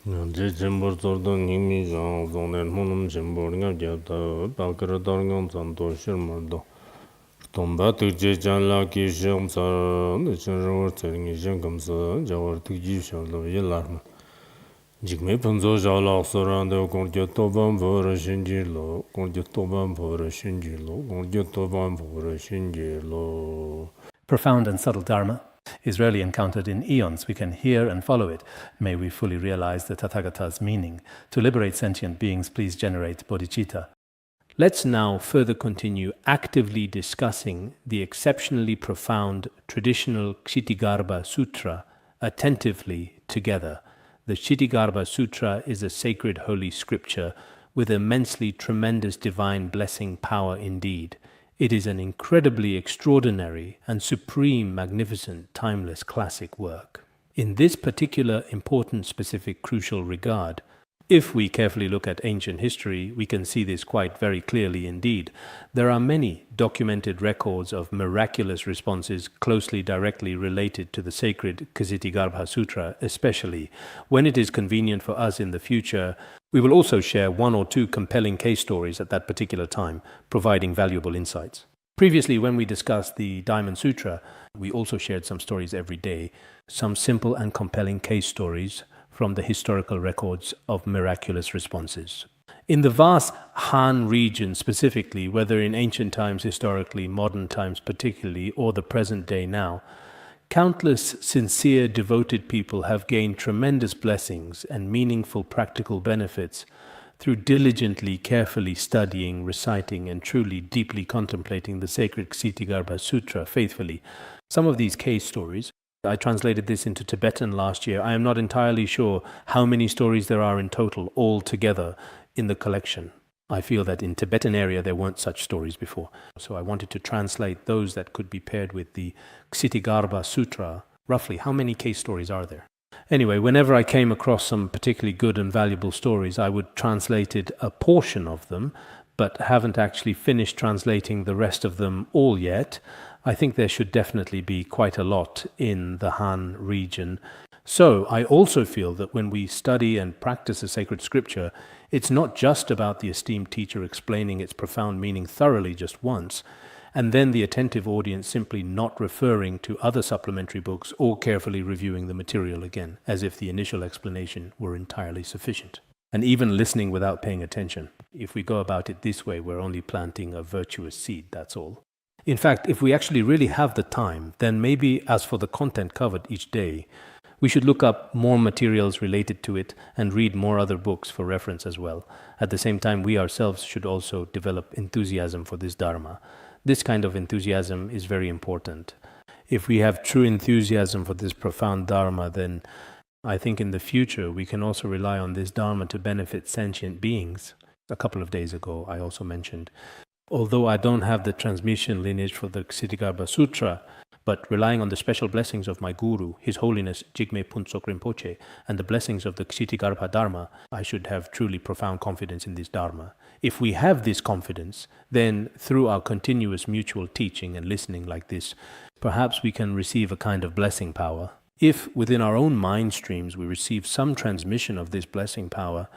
Jimbo Zordan Nimi Zhang Zonen Honum Jimbo Ngabjata, Bakara Dargan Zanto Shirmando. Tomba to Jala Kisham Sar, the General telling Jankamsa, Jawar to Jisham of Yelarma. Jigme Panzo Jala Sorando, Conjatoban for a Shinjilo, Conjatoban for a Shinjilo, Conjatoban for a Shinjilo. Profound and subtle Dharma is rarely encountered in eons. We can hear and follow it. May we fully realize the Tathagata's meaning. To liberate sentient beings, please generate bodhicitta. Let's now further continue actively discussing the exceptionally profound traditional Ksitigarbha Sutra attentively together. The Ksitigarbha Sutra is a sacred holy scripture with immensely tremendous divine blessing power indeed. It is an incredibly extraordinary and supreme, magnificent, timeless classic work. In this particular important, specific, crucial regard, if we carefully look at ancient history, we can see this quite very clearly indeed. There are many documented records of miraculous responses closely directly related to the sacred Ksitigarbha Sutra, especially. When it is convenient for us in the future, we will also share one or two compelling case stories at that particular time, providing valuable insights. Previously, when we discussed the Diamond Sutra, we also shared some stories every day, some simple and compelling case stories from the historical records of miraculous responses. In the vast Han region specifically, whether in ancient times historically, modern times particularly, or the present day now, countless sincere, devoted people have gained tremendous blessings and meaningful practical benefits through diligently, carefully studying, reciting, and truly deeply contemplating the sacred Ksitigarbha Sutra faithfully. Some of these case stories, I translated this into Tibetan last year. I am not entirely sure how many stories there are in total, all together in the collection. I feel that in Tibetan area there weren't such stories before. So I wanted to translate those that could be paired with the Ksitigarbha Sutra. Roughly, how many case stories are there? Anyway, whenever I came across some particularly good and valuable stories, I would translate a portion of them, but haven't actually finished translating the rest of them all yet. I think there should definitely be quite a lot in the Han region. So I also feel that when we study and practice a sacred scripture, it's not just about the esteemed teacher explaining its profound meaning thoroughly just once, and then the attentive audience simply not referring to other supplementary books or carefully reviewing the material again, as if the initial explanation were entirely sufficient. And even listening without paying attention. If we go about it this way, we're only planting a virtuous seed, that's all. In fact, if we actually really have the time, then maybe as for the content covered each day, we should look up more materials related to it and read more other books for reference as well. At the same time, we ourselves should also develop enthusiasm for this Dharma. This kind of enthusiasm is very important. If we have true enthusiasm for this profound Dharma, then I think in the future we can also rely on this Dharma to benefit sentient beings. A couple of days ago I also mentioned. Although I don't have the transmission lineage for the Ksitigarbha Sutra, but relying on the special blessings of my Guru, His Holiness Jigme Phuntsok Rinpoche, and the blessings of the Ksitigarbha Dharma, I should have truly profound confidence in this Dharma. If we have this confidence, then through our continuous mutual teaching and listening like this, perhaps we can receive a kind of blessing power. If within our own mind streams we receive some transmission of this blessing power,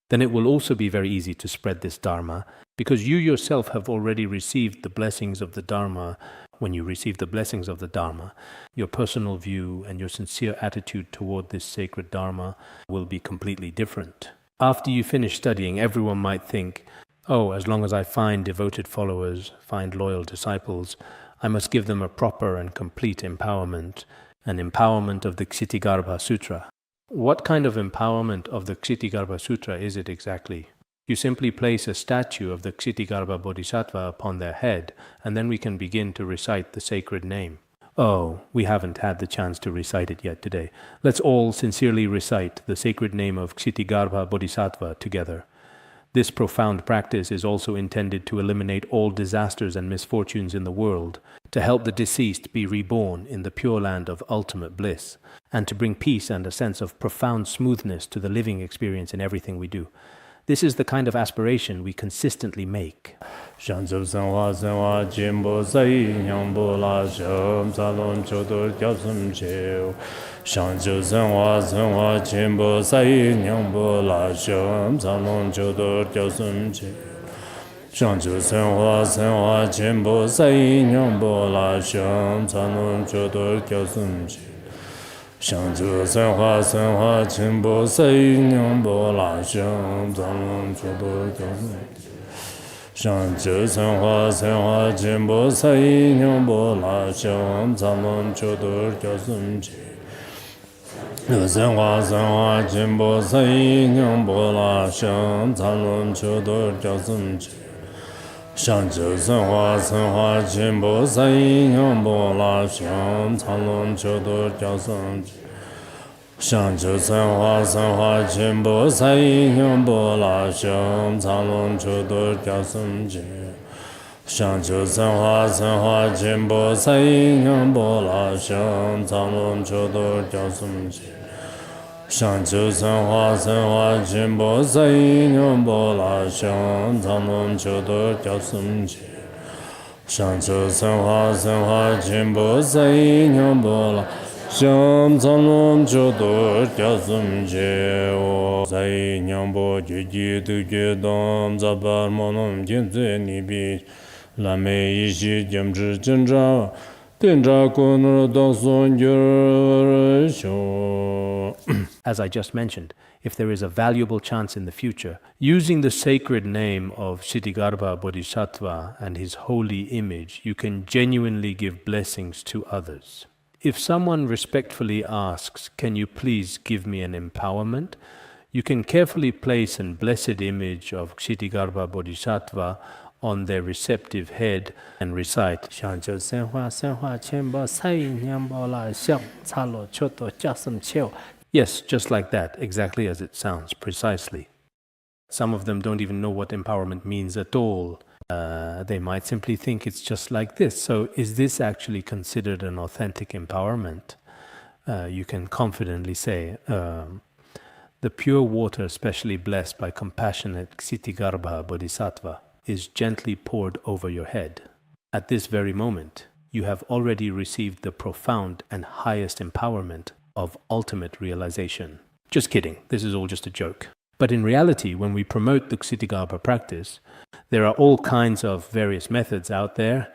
then it will also be very easy to spread this Dharma, because you yourself have already received the blessings of the Dharma. When you receive the blessings of the Dharma, your personal view and your sincere attitude toward this sacred Dharma will be completely different. After you finish studying, everyone might think, oh, as long as I find devoted followers, find loyal disciples, I must give them a proper and complete empowerment, an empowerment of the Ksitigarbha Sutra. What kind of empowerment of the Ksitigarbha Sutra is it exactly? You simply place a statue of the Ksitigarbha Bodhisattva upon their head, and then we can begin to recite the sacred name. Oh, we haven't had the chance to recite it yet today. Let's all sincerely recite the sacred name of Ksitigarbha Bodhisattva together. This profound practice is also intended to eliminate all disasters and misfortunes in the world, to help the deceased be reborn in the pure land of ultimate bliss, and to bring peace and a sense of profound smoothness to the living experience in everything we do. This is the kind of aspiration we consistently make. As I just mentioned, if there is a valuable chance in the future, using the sacred name of Ksitigarbha Bodhisattva and his holy image, you can genuinely give blessings to others. If someone respectfully asks, "Can you please give me an empowerment?" you can carefully place a blessed image of Ksitigarbha Bodhisattva on their receptive head and recite, yes, just like that, exactly as it sounds, precisely. Some of them don't even know what empowerment means at all. They might simply think it's just like this. So is this actually considered an authentic empowerment? You can confidently say, the pure water specially blessed by compassionate Ksitigarbha Bodhisattva is gently poured over your head. At this very moment, you have already received the profound and highest empowerment of ultimate realization. Just kidding, this is all just a joke. But in reality, when we promote the Ksitigarbha practice, there are all kinds of various methods out there.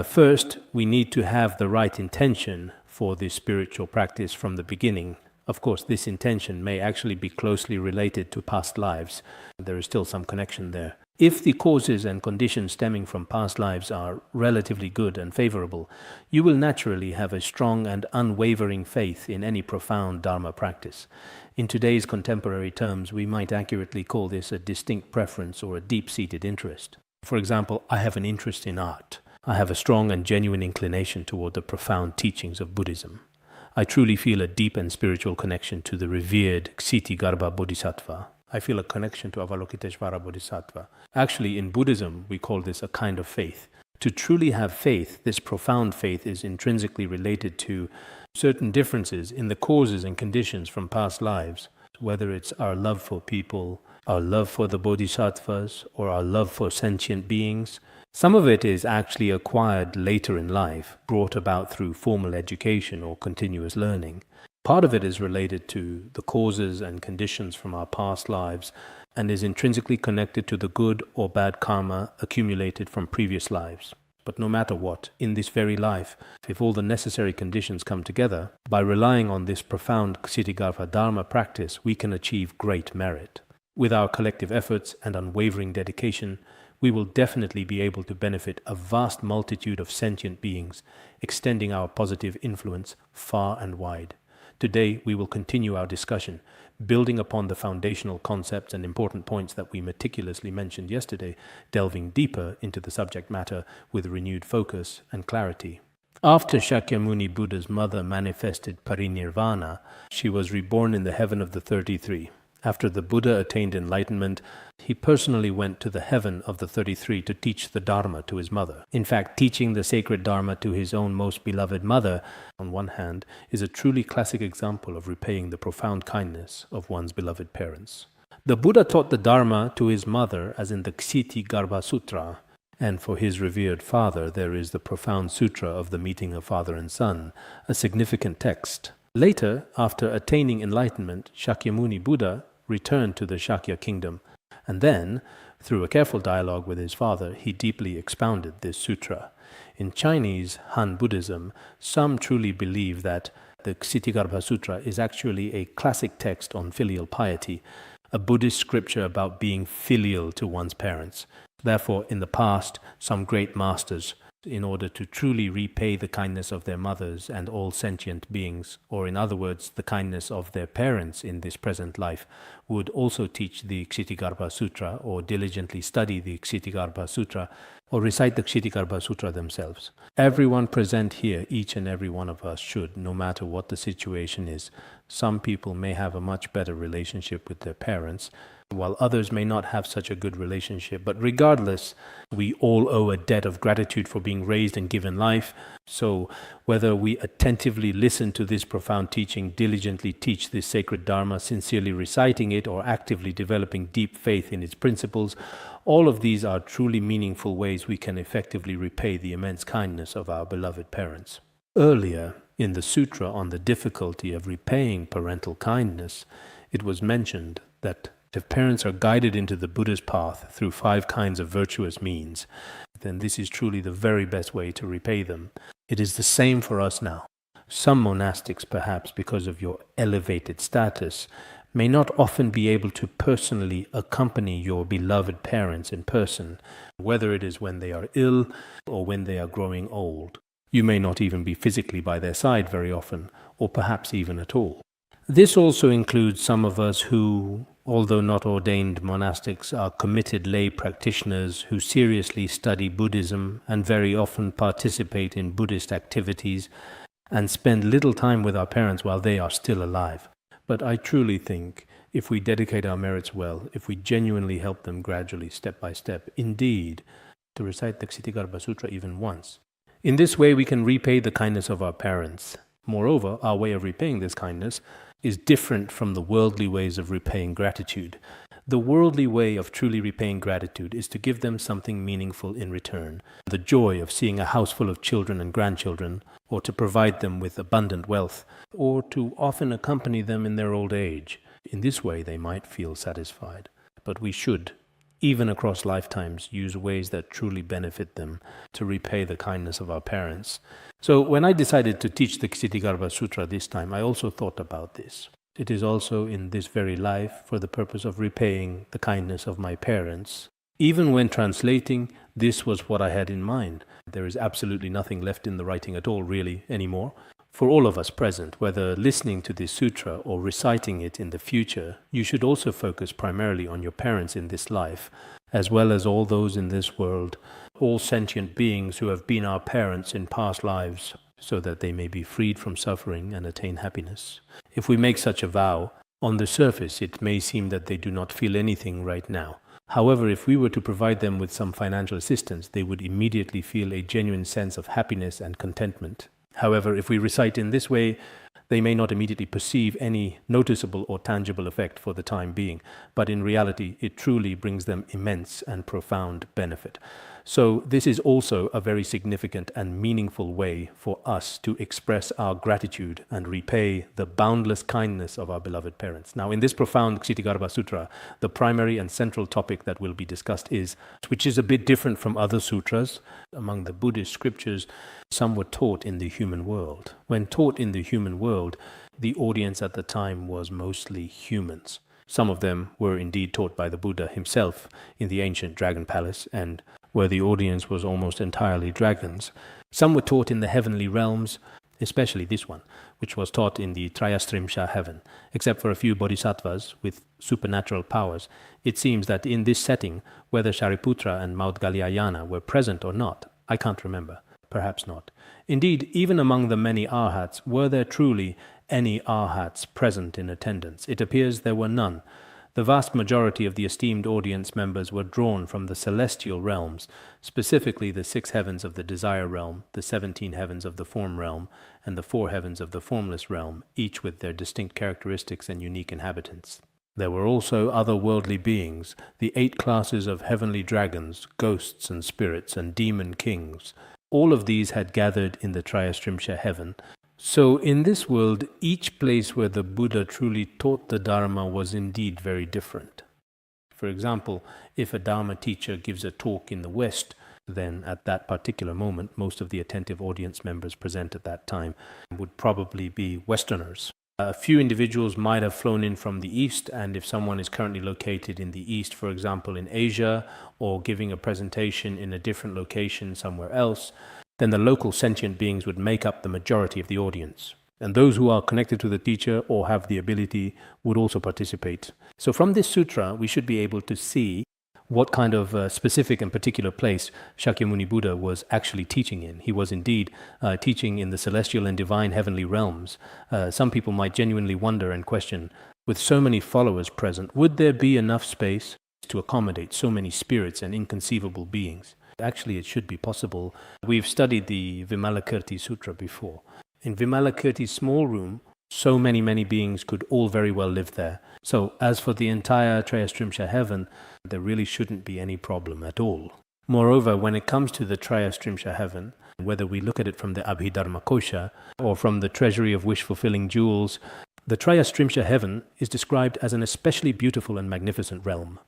First, we need to have the right intention for this spiritual practice from the beginning. Of course, this intention may actually be closely related to past lives. There is still some connection there. If the causes and conditions stemming from past lives are relatively good and favorable, you will naturally have a strong and unwavering faith in any profound Dharma practice. In today's contemporary terms, we might accurately call this a distinct preference or a deep-seated interest. For example, I have an interest in art. I have a strong and genuine inclination toward the profound teachings of Buddhism. I truly feel a deep and spiritual connection to the revered Ksitigarbha Bodhisattva. I feel a connection to Avalokiteshvara Bodhisattva. Actually, in Buddhism, we call this a kind of faith. To truly have faith, this profound faith is intrinsically related to certain differences in the causes and conditions from past lives, whether it's our love for people, our love for the bodhisattvas, or our love for sentient beings. Some of it is actually acquired later in life, brought about through formal education or continuous learning. Part of it is related to the causes and conditions from our past lives and is intrinsically connected to the good or bad karma accumulated from previous lives. But no matter what, in this very life, if all the necessary conditions come together, by relying on this profound Ksitigarbha Dharma practice, we can achieve great merit. With our collective efforts and unwavering dedication, we will definitely be able to benefit a vast multitude of sentient beings, extending our positive influence far and wide. Today, we will continue our discussion, building upon the foundational concepts and important points that we meticulously mentioned yesterday, delving deeper into the subject matter with renewed focus and clarity. After Shakyamuni Buddha's mother manifested parinirvana, she was reborn in the heaven of the 33. After the Buddha attained enlightenment, he personally went to the heaven of the 33 to teach the Dharma to his mother. In fact, teaching the sacred Dharma to his own most beloved mother, on one hand, is a truly classic example of repaying the profound kindness of one's beloved parents. The Buddha taught the Dharma to his mother, as in the Ksitigarbha Sutra, and for his revered father there is the profound Sutra of the meeting of father and son, a significant text. Later, after attaining enlightenment, Shakyamuni Buddha returned to the Shakya kingdom, and then, through a careful dialogue with his father, he deeply expounded this sutra. In Chinese Han Buddhism, some truly believe that the Ksitigarbha Sutra is actually a classic text on filial piety, a Buddhist scripture about being filial to one's parents. Therefore, in the past, some great masters, in order to truly repay the kindness of their mothers and all sentient beings, or in other words, the kindness of their parents in this present life, would also teach the Ksitigarbha Sutra, or diligently study the Ksitigarbha Sutra, or recite the Ksitigarbha Sutra themselves. Everyone present here, each and every one of us should, no matter what the situation is. Some people may have a much better relationship with their parents, while others may not have such a good relationship. But regardless, we all owe a debt of gratitude for being raised and given life. So whether we attentively listen to this profound teaching, diligently teach this sacred Dharma, sincerely reciting it, or actively developing deep faith in its principles, all of these are truly meaningful ways we can effectively repay the immense kindness of our beloved parents. Earlier, in the sutra on the difficulty of repaying parental kindness, it was mentioned that if parents are guided into the Buddha's path through 5 kinds of virtuous means, then this is truly the very best way to repay them. It is the same for us now. Some monastics, perhaps because of your elevated status, may not often be able to personally accompany your beloved parents in person, whether it is when they are ill or when they are growing old. You may not even be physically by their side very often, or perhaps even at all. This also includes some of us who, although not ordained monastics, are committed lay practitioners who seriously study Buddhism and very often participate in Buddhist activities and spend little time with our parents while they are still alive. But I truly think if we dedicate our merits well, if we genuinely help them gradually, step by step, indeed, to recite the Ksitigarbha Sutra even once, in this way we can repay the kindness of our parents. Moreover, our way of repaying this kindness is different from the worldly ways of repaying gratitude. The worldly way of truly repaying gratitude is to give them something meaningful in return, the joy of seeing a house full of children and grandchildren, or to provide them with abundant wealth, or to often accompany them in their old age. In this way they might feel satisfied. But we should, even across lifetimes, use ways that truly benefit them to repay the kindness of our parents. So when I decided to teach the Ksitigarbha Sutra this time, I also thought about this. It is also in this very life for the purpose of repaying the kindness of my parents. Even when translating, this was what I had in mind. There is absolutely nothing left in the writing at all, really, anymore. For all of us present, whether listening to this sutra or reciting it in the future, you should also focus primarily on your parents in this life, as well as all those in this world, all sentient beings who have been our parents in past lives, so that they may be freed from suffering and attain happiness. If we make such a vow, on the surface it may seem that they do not feel anything right now. However, if we were to provide them with some financial assistance, they would immediately feel a genuine sense of happiness and contentment. However, if we recite in this way, they may not immediately perceive any noticeable or tangible effect for the time being, but in reality it truly brings them immense and profound benefit. So this is also a very significant and meaningful way for us to express our gratitude and repay the boundless kindness of our beloved parents. Now, in this profound Ksitigarbha Sutra, the primary and central topic that will be discussed is, which is a bit different from other sutras. Among the Buddhist scriptures, some were taught in the human world. When taught in the human world, the audience at the time was mostly humans. Some of them were indeed taught by the Buddha himself in the ancient dragon palace, and where the audience was almost entirely dragons. Some were taught in the heavenly realms, especially this one, which was taught in the Trayastrimsha heaven. Except for a few bodhisattvas with supernatural powers, it seems that in this setting, whether Shariputra and Maudgalyayana were present or not, I can't remember. Perhaps not. Indeed, even among the many arhats, were there truly any arhats present in attendance? It appears there were none. The vast majority of the esteemed audience members were drawn from the celestial realms, specifically the 6 heavens of the desire realm, the 17 heavens of the form realm, and the 4 heavens of the formless realm, each with their distinct characteristics and unique inhabitants. There were also other worldly beings, the 8 classes of heavenly dragons, ghosts and spirits, and demon kings. All of these had gathered in the Trayastrimsha heaven. So in this world, each place where the Buddha truly taught the Dharma was indeed very different. For example, if a Dharma teacher gives a talk in the West, then at that particular moment, most of the attentive audience members present at that time would probably be Westerners. A few individuals might have flown in from the East, and if someone is currently located in the East, for example in Asia, or giving a presentation in a different location somewhere else, then the local sentient beings would make up the majority of the audience. And those who are connected to the teacher or have the ability would also participate. So from this sutra, we should be able to see what kind of specific and particular place Shakyamuni Buddha was actually teaching in. He was indeed teaching in the celestial and divine heavenly realms. Some people might genuinely wonder and question, with so many followers present, would there be enough space to accommodate so many spirits and inconceivable beings? Actually, it should be possible. We've studied the Vimalakirti Sutra before. In Vimalakirti's small room, so many beings could all very well live there. So as for the entire Trayastrimsha heaven, there really shouldn't be any problem at all. Moreover, when it comes to the Trayastrimsha heaven, whether we look at it from the Abhidharma Kosha or from the treasury of wish-fulfilling jewels, the Trayastrimsha heaven is described as an especially beautiful and magnificent realm.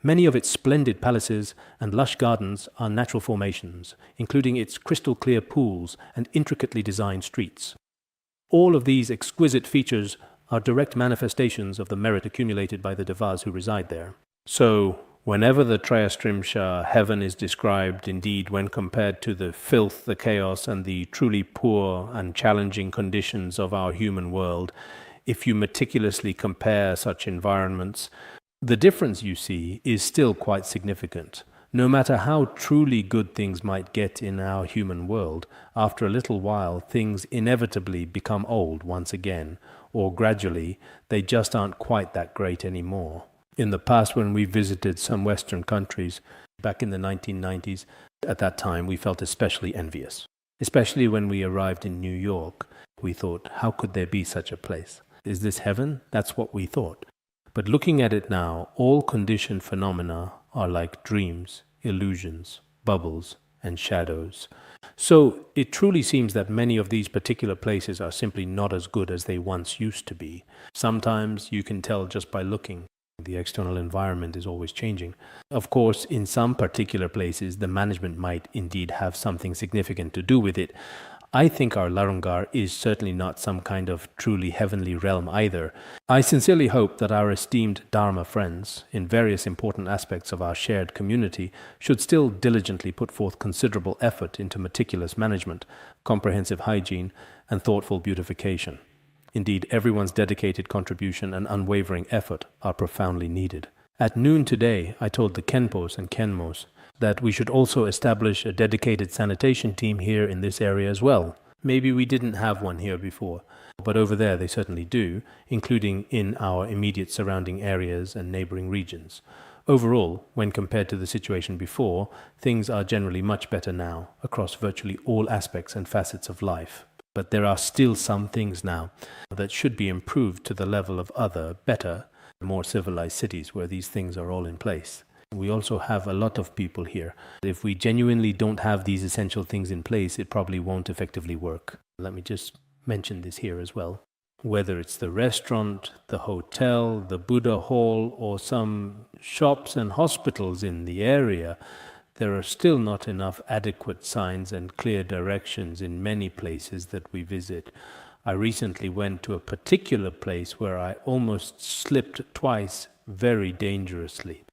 Many of its splendid palaces and lush gardens are natural formations, including its crystal-clear pools and intricately designed streets. All of these exquisite features are direct manifestations of the merit accumulated by the devas who reside there. So, whenever the Trayastrimsha heaven is described, indeed, when compared to the filth, the chaos, and the truly poor and challenging conditions of our human world, if you meticulously compare such environments, the difference you see is still quite significant. No matter how truly good things might get in our human world, after a little while things inevitably become old once again, or gradually they just aren't quite that great anymore. In the past, when we visited some Western countries, back in the 1990s, at that time we felt especially envious. Especially when we arrived in New York, we thought, how could there be such a place? Is this heaven? That's what we thought. But looking at it now, all conditioned phenomena are like dreams, illusions, bubbles, and shadows. So it truly seems that many of these particular places are simply not as good as they once used to be. Sometimes you can tell just by looking. The external environment is always changing. Of course, in some particular places, the management might indeed have something significant to do with it. I think our Larungar is certainly not some kind of truly heavenly realm either. I sincerely hope that our esteemed Dharma friends, in various important aspects of our shared community, should still diligently put forth considerable effort into meticulous management, comprehensive hygiene, and thoughtful beautification. Indeed, everyone's dedicated contribution and unwavering effort are profoundly needed. At noon today, I told the Kenpos and Kenmos that we should also establish a dedicated sanitation team here in this area as well. Maybe we didn't have one here before, but over there they certainly do, including in our immediate surrounding areas and neighboring regions. Overall, when compared to the situation before, things are generally much better now across virtually all aspects and facets of life. But there are still some things now that should be improved to the level of other, better, more civilized cities where these things are all in place. We also have a lot of people here. If we genuinely don't have these essential things in place, it probably won't effectively work. Let me just mention this here as well. Whether it's the restaurant, the hotel, the Buddha hall, or some shops and hospitals in the area, there are still not enough adequate signs and clear directions in many places that we visit. I recently went to a particular place where I almost slipped twice very dangerously,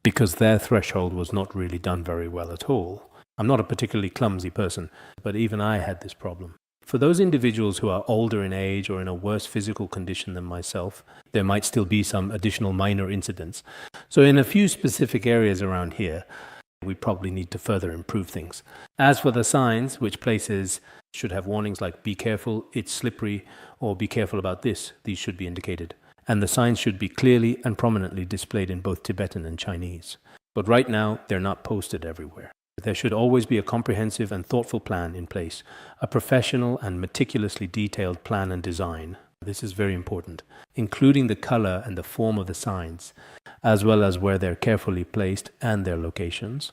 because their threshold was not really done very well at all. I'm not a particularly clumsy person, but even I had this problem. For those individuals who are older in age or in a worse physical condition than myself, there might still be some additional minor incidents. So in a few specific areas around here, we probably need to further improve things. As for the signs, which places should have warnings like "be careful, it's slippery," or "be careful about this," these should be indicated. And the signs should be clearly and prominently displayed in both Tibetan and Chinese. But right now, they're not posted everywhere. There should always be a comprehensive and thoughtful plan in place, a professional and meticulously detailed plan and design. This is very important, including the color and the form of the signs, as well as where they're carefully placed and their locations.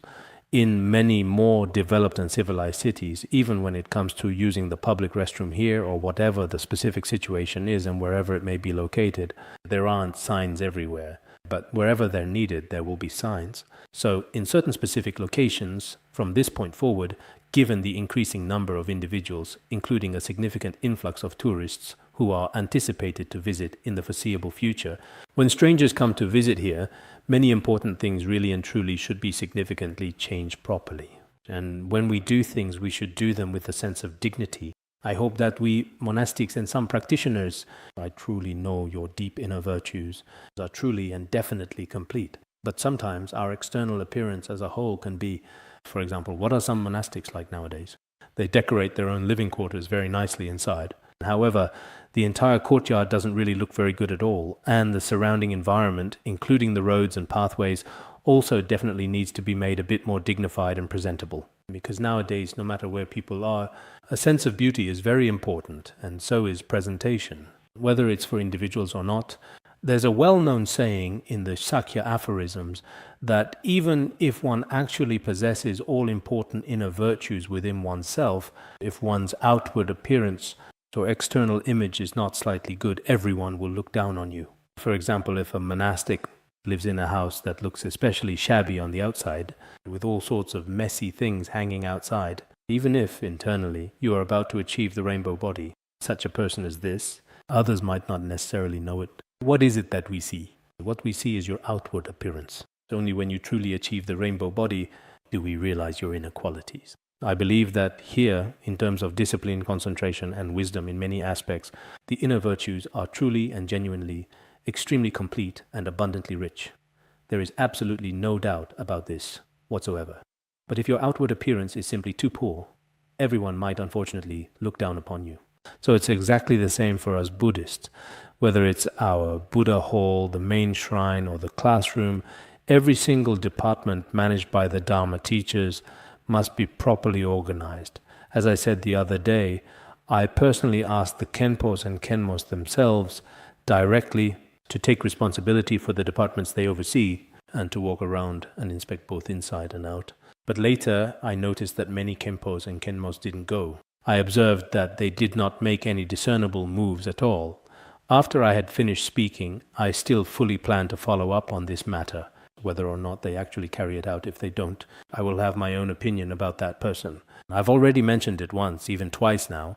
In many more developed and civilized cities, even when it comes to using the public restroom here or whatever the specific situation is and wherever it may be located, there aren't signs everywhere. But wherever they're needed, there will be signs. So in certain specific locations, from this point forward, given the increasing number of individuals, including a significant influx of tourists who are anticipated to visit in the foreseeable future, when strangers come to visit here, many important things really and truly should be significantly changed properly. And when we do things, we should do them with a sense of dignity. I hope that we monastics and some practitioners, I truly know your deep inner virtues, are truly and definitely complete. But sometimes our external appearance as a whole can be, for example, what are some monastics like nowadays? They decorate their own living quarters very nicely inside. However, the entire courtyard doesn't really look very good at all, and the surrounding environment, including the roads and pathways, also definitely needs to be made a bit more dignified and presentable. Because nowadays, no matter where people are, a sense of beauty is very important, and so is presentation. Whether it's for individuals or not, there's a well-known saying in the Sakya aphorisms that even if one actually possesses all important inner virtues within oneself, if one's outward appearance or external image is not slightly good, everyone will look down on you. For example, if a monastic lives in a house that looks especially shabby on the outside, with all sorts of messy things hanging outside, even if, internally, you are about to achieve the rainbow body, such a person as this, others might not necessarily know it. What is it that we see? What we see is your outward appearance. Only when you truly achieve the rainbow body do we realize your inner qualities. I believe that here, in terms of discipline, concentration, and wisdom in many aspects, the inner virtues are truly and genuinely extremely complete and abundantly rich. There is absolutely no doubt about this whatsoever. But if your outward appearance is simply too poor, everyone might unfortunately look down upon you. So it's exactly the same for us Buddhists. Whether it's our Buddha hall, the main shrine, or the classroom, every single department managed by the Dharma teachers must be properly organized. As I said the other day, I personally asked the Khenpos and Khenmos themselves directly to take responsibility for the departments they oversee and to walk around and inspect both inside and out. But later, I noticed that many Khenpos and Khenmos didn't go. I observed that they did not make any discernible moves at all. After I had finished speaking, I still fully plan to follow up on this matter. Whether or not they actually carry it out, if they don't, I will have my own opinion about that person. I've already mentioned it once, even twice now,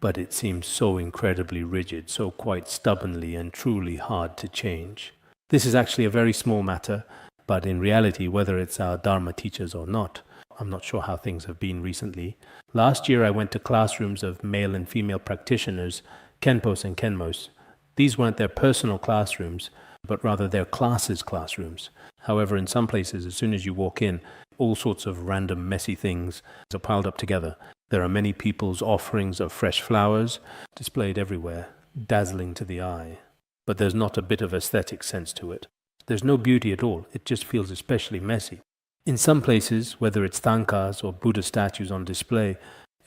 but it seems so incredibly rigid, so quite stubbornly and truly hard to change. This is actually a very small matter, but in reality, whether it's our Dharma teachers or not, I'm not sure how things have been recently. Last year I went to classrooms of male and female practitioners, Khenpos and Khenmos. These weren't their personal classrooms, but rather their classes' classrooms. However, in some places, as soon as you walk in, all sorts of random messy things are piled up together. There are many people's offerings of fresh flowers displayed everywhere, dazzling to the eye. But there's not a bit of aesthetic sense to it. There's no beauty at all. It just feels especially messy. In some places, whether it's thangkas or Buddha statues on display,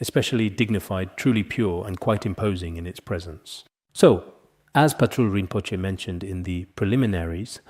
especially dignified, truly pure, and quite imposing in its presence. So, as Patrul Rinpoche mentioned in the preliminaries,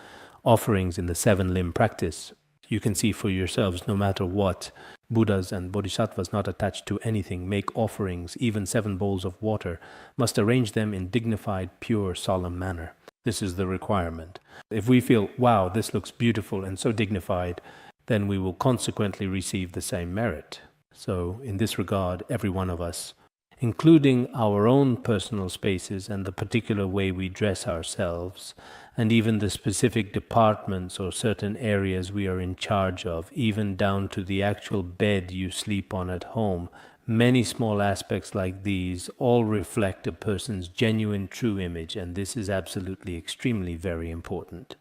offerings in the 7-limb practice, you can see for yourselves, no matter what, Buddhas and Bodhisattvas not attached to anything make offerings, even 7 bowls of water, must arrange them in dignified, pure, solemn manner. This is the requirement. If we feel, wow, this looks beautiful and so dignified, then we will consequently receive the same merit. So, in this regard, every one of us, including our own personal spaces and the particular way we dress ourselves, and even the specific departments or certain areas we are in charge of, even down to the actual bed you sleep on at home, many small aspects like these all reflect a person's genuine true image, and this is absolutely extremely very important.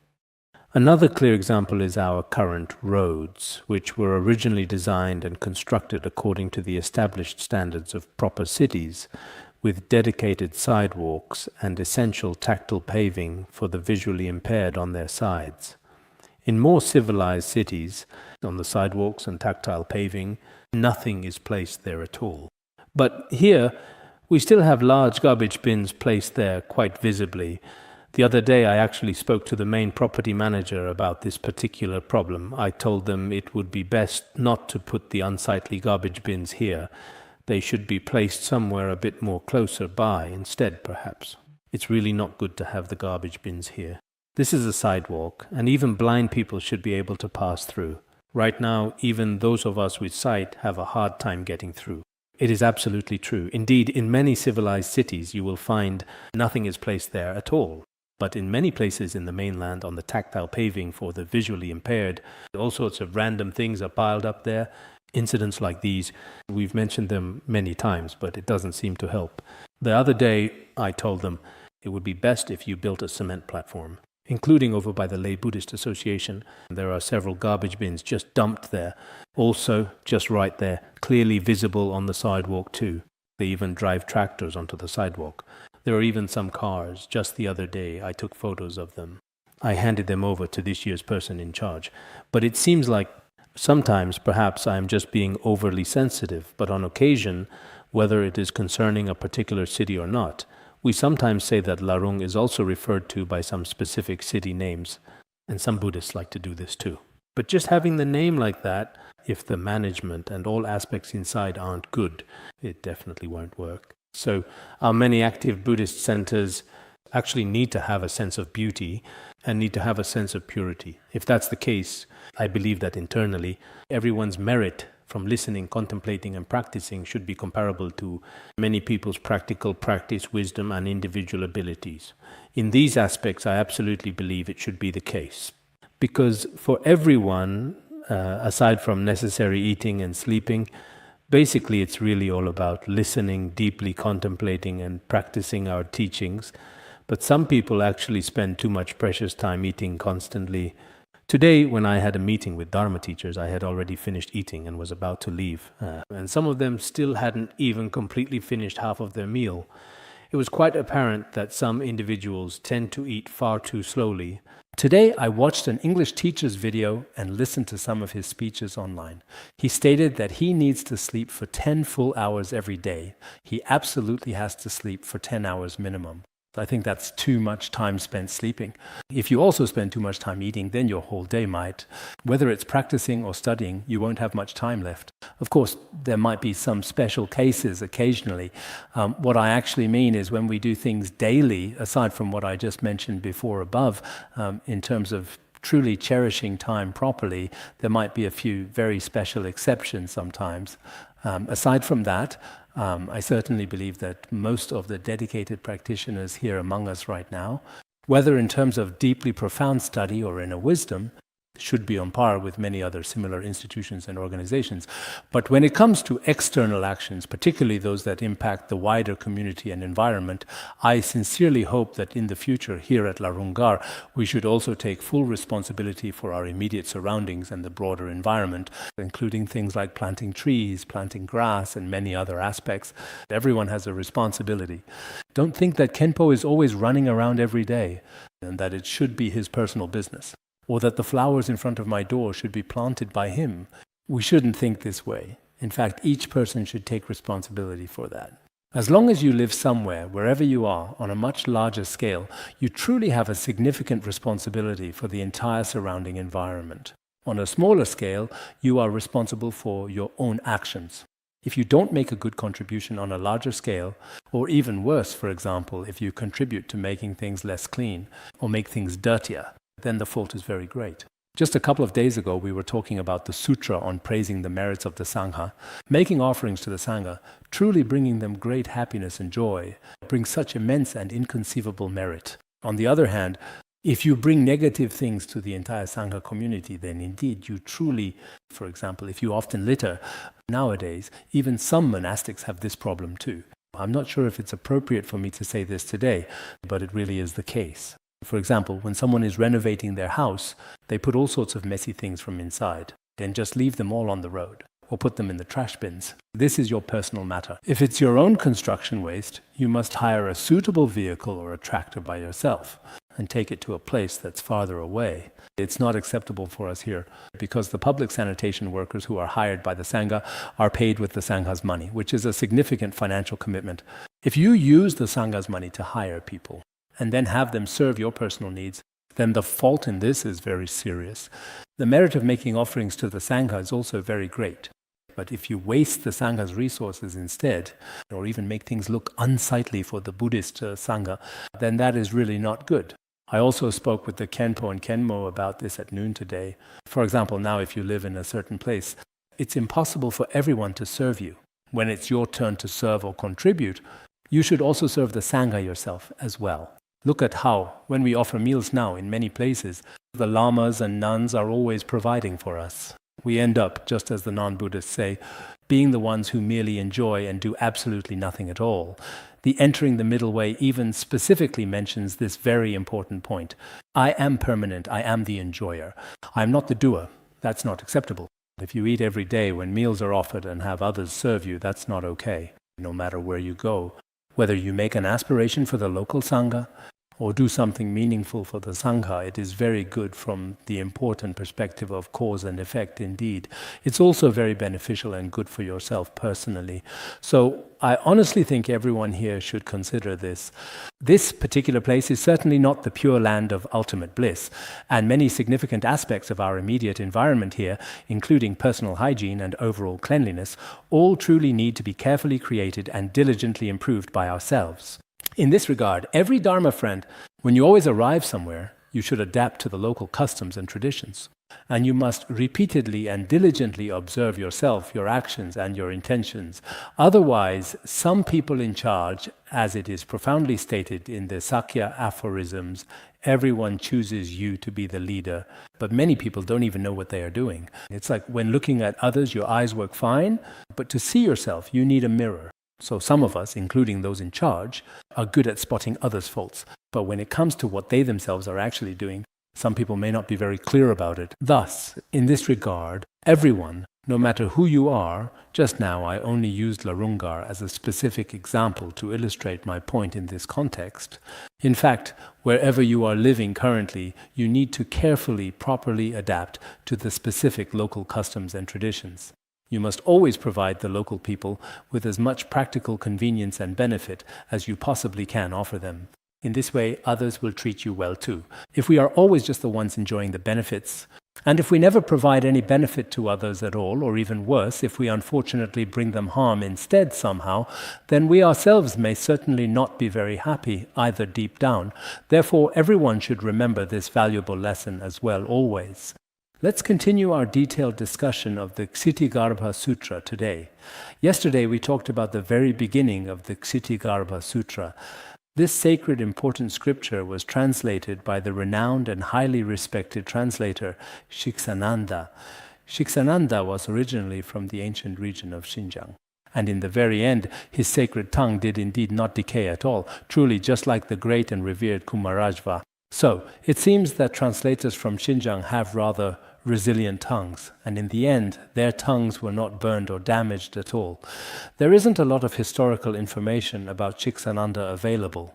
Another clear example is our current roads, which were originally designed and constructed according to the established standards of proper cities, with dedicated sidewalks and essential tactile paving for the visually impaired on their sides. In more civilized cities, on the sidewalks and tactile paving, nothing is placed there at all. But here, We still have large garbage bins placed there quite visibly. The other day I actually spoke to the main property manager about this particular problem. I told them it would be best not to put the unsightly garbage bins here. They should be placed somewhere a bit more closer by instead, perhaps. It's really not good to have the garbage bins here. This is a sidewalk, and even blind people should be able to pass through. Right now, even those of us with sight have a hard time getting through. It is absolutely true. Indeed, in many civilized cities, you will find nothing is placed there at all. But in many places in the mainland, on the tactile paving for the visually impaired, all sorts of random things are piled up there. Incidents like these, we've mentioned them many times, but it doesn't seem to help. The other day, I told them it would be best if you built a cement platform, including over by the Lay Buddhist Association. There are several garbage bins just dumped there. Also, just right there, clearly visible on the sidewalk too. They even drive tractors onto the sidewalk. There are even some cars. Just the other day, I took photos of them. I handed them over to this year's person in charge. But it seems like sometimes, perhaps, I am just being overly sensitive. But on occasion, whether it is concerning a particular city or not, we sometimes say that Larung is also referred to by some specific city names. And some Buddhists like to do this too. But just having the name like that, if the management and all aspects inside aren't good, it definitely won't work. So our many active Buddhist centers actually need to have a sense of beauty and need to have a sense of purity. If that's the case, I believe that internally, everyone's merit from listening, contemplating, and practicing should be comparable to many people's practical practice, wisdom, and individual abilities. In these aspects, I absolutely believe it should be the case. Because for everyone, aside from necessary eating and sleeping, basically it's really all about listening, deeply contemplating, and practicing our teachings. But some people actually spend too much precious time eating constantly. Today, when I had a meeting with Dharma teachers, I had already finished eating and was about to leave. And some of them still hadn't even completely finished half of their meal. It was quite apparent that some individuals tend to eat far too slowly. Today, I watched an English teacher's video and listened to some of his speeches online. He stated that he needs to sleep for 10 full hours every day. He absolutely has to sleep for 10 hours minimum. I think that's too much time spent sleeping. If you also spend too much time eating, then your whole day might. Whether it's practicing or studying, you won't have much time left. Of course, there might be some special cases occasionally. What I actually mean is when we do things daily, aside from what I just mentioned before above, in terms of truly cherishing time properly, there might be a few very special exceptions sometimes. Aside from that, I certainly believe that most of the dedicated practitioners here among us right now, whether in terms of deeply profound study or inner wisdom, should be on par with many other similar institutions and organizations. But when it comes to external actions, particularly those that impact the wider community and environment, I sincerely hope that in the future here at Larungar, we should also take full responsibility for our immediate surroundings and the broader environment, including things like planting trees, planting grass, and many other aspects. Everyone has a responsibility. Don't think that Khenpo is always running around every day and that it should be his personal business, or that the flowers in front of my door should be planted by him. We shouldn't think this way. In fact, each person should take responsibility for that. As long as you live somewhere, wherever you are, on a much larger scale, you truly have a significant responsibility for the entire surrounding environment. On a smaller scale, you are responsible for your own actions. If you don't make a good contribution on a larger scale, or even worse, for example, if you contribute to making things less clean or make things dirtier, then the fault is very great. Just a couple of days ago, we were talking about the Sutra on praising the merits of the Sangha. Making offerings to the Sangha, truly bringing them great happiness and joy, brings such immense and inconceivable merit. On the other hand, if you bring negative things to the entire Sangha community, then indeed you truly, for example, if you often litter, nowadays, even some monastics have this problem too. I'm not sure if it's appropriate for me to say this today, but it really is the case. For example, when someone is renovating their house, they put all sorts of messy things from inside, then just leave them all on the road, or put them in the trash bins. This is your personal matter. If it's your own construction waste, you must hire a suitable vehicle or a tractor by yourself and take it to a place that's farther away. It's not acceptable for us here because the public sanitation workers who are hired by the Sangha are paid with the Sangha's money, which is a significant financial commitment. If you use the Sangha's money to hire people and then have them serve your personal needs, then the fault in this is very serious. The merit of making offerings to the Sangha is also very great. But if you waste the Sangha's resources instead, or even make things look unsightly for the Buddhist Sangha, then that is really not good. I also spoke with the Khenpo and Khenmo about this at noon today. For example, now if you live in a certain place, it's impossible for everyone to serve you. When it's your turn to serve or contribute, you should also serve the Sangha yourself as well. Look at how, when we offer meals now in many places, the lamas and nuns are always providing for us. We end up, just as the non-Buddhists say, being the ones who merely enjoy and do absolutely nothing at all. The entering the middle way even specifically mentions this very important point. I am permanent, I am the enjoyer. I am not the doer. That's not acceptable. If you eat every day when meals are offered and have others serve you, that's not okay, no matter where you go. Whether you make an aspiration for the local Sangha or do something meaningful for the Sangha, it is very good from the important perspective of cause and effect indeed. It's also very beneficial and good for yourself personally. So I honestly think everyone here should consider this. This particular place is certainly not the pure land of ultimate bliss, and many significant aspects of our immediate environment here, including personal hygiene and overall cleanliness, all truly need to be carefully created and diligently improved by ourselves. In this regard, every Dharma friend, when you always arrive somewhere, you should adapt to the local customs and traditions. And you must repeatedly and diligently observe yourself, your actions, and your intentions. Otherwise, some people in charge, as it is profoundly stated in the Sakya aphorisms, everyone chooses you to be the leader, but many people don't even know what they are doing. It's like when looking at others, your eyes work fine, but to see yourself, you need a mirror. So some of us, including those in charge, are good at spotting others' faults. But when it comes to what they themselves are actually doing, some people may not be very clear about it. Thus, in this regard, everyone, no matter who you are, just now I only used Larungar as a specific example to illustrate my point in this context. In fact, wherever you are living currently, you need to carefully, properly adapt to the specific local customs and traditions. You must always provide the local people with as much practical convenience and benefit as you possibly can offer them. In this way, others will treat you well too. If we are always just the ones enjoying the benefits, and if we never provide any benefit to others at all, or even worse, if we unfortunately bring them harm instead somehow, then we ourselves may certainly not be very happy, either deep down. Therefore, everyone should remember this valuable lesson as well always. Let's continue our detailed discussion of the Ksitigarbha Sutra today. Yesterday we talked about the very beginning of the Ksitigarbha Sutra. This sacred important scripture was translated by the renowned and highly respected translator Shiksananda. Shiksananda was originally from the ancient region of Xinjiang. And in the very end, his sacred tongue did indeed not decay at all, truly just like the great and revered Kumarajva. So, it seems that translators from Xinjiang have rather resilient tongues, and in the end, their tongues were not burned or damaged at all. There isn't a lot of historical information about Shiksananda available.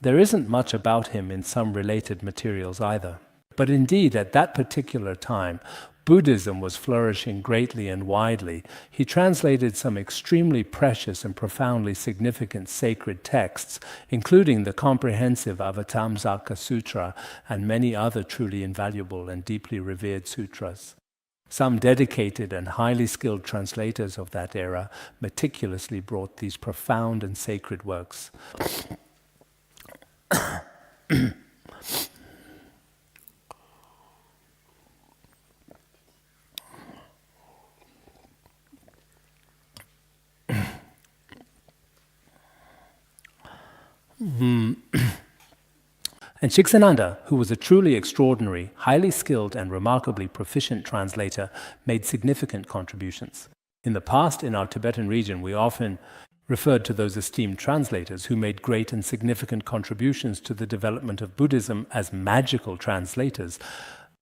There isn't much about him in some related materials either. But indeed, at that particular time, Buddhism was flourishing greatly and widely. He translated some extremely precious and profoundly significant sacred texts, including the comprehensive Avatamsaka Sutra and many other truly invaluable and deeply revered sutras. Some dedicated and highly skilled translators of that era meticulously brought these profound and sacred works. And Shiksananda, who was a truly extraordinary, highly skilled and remarkably proficient translator, made significant contributions. In the past, in our Tibetan region, we often referred to those esteemed translators who made great and significant contributions to the development of Buddhism as magical translators.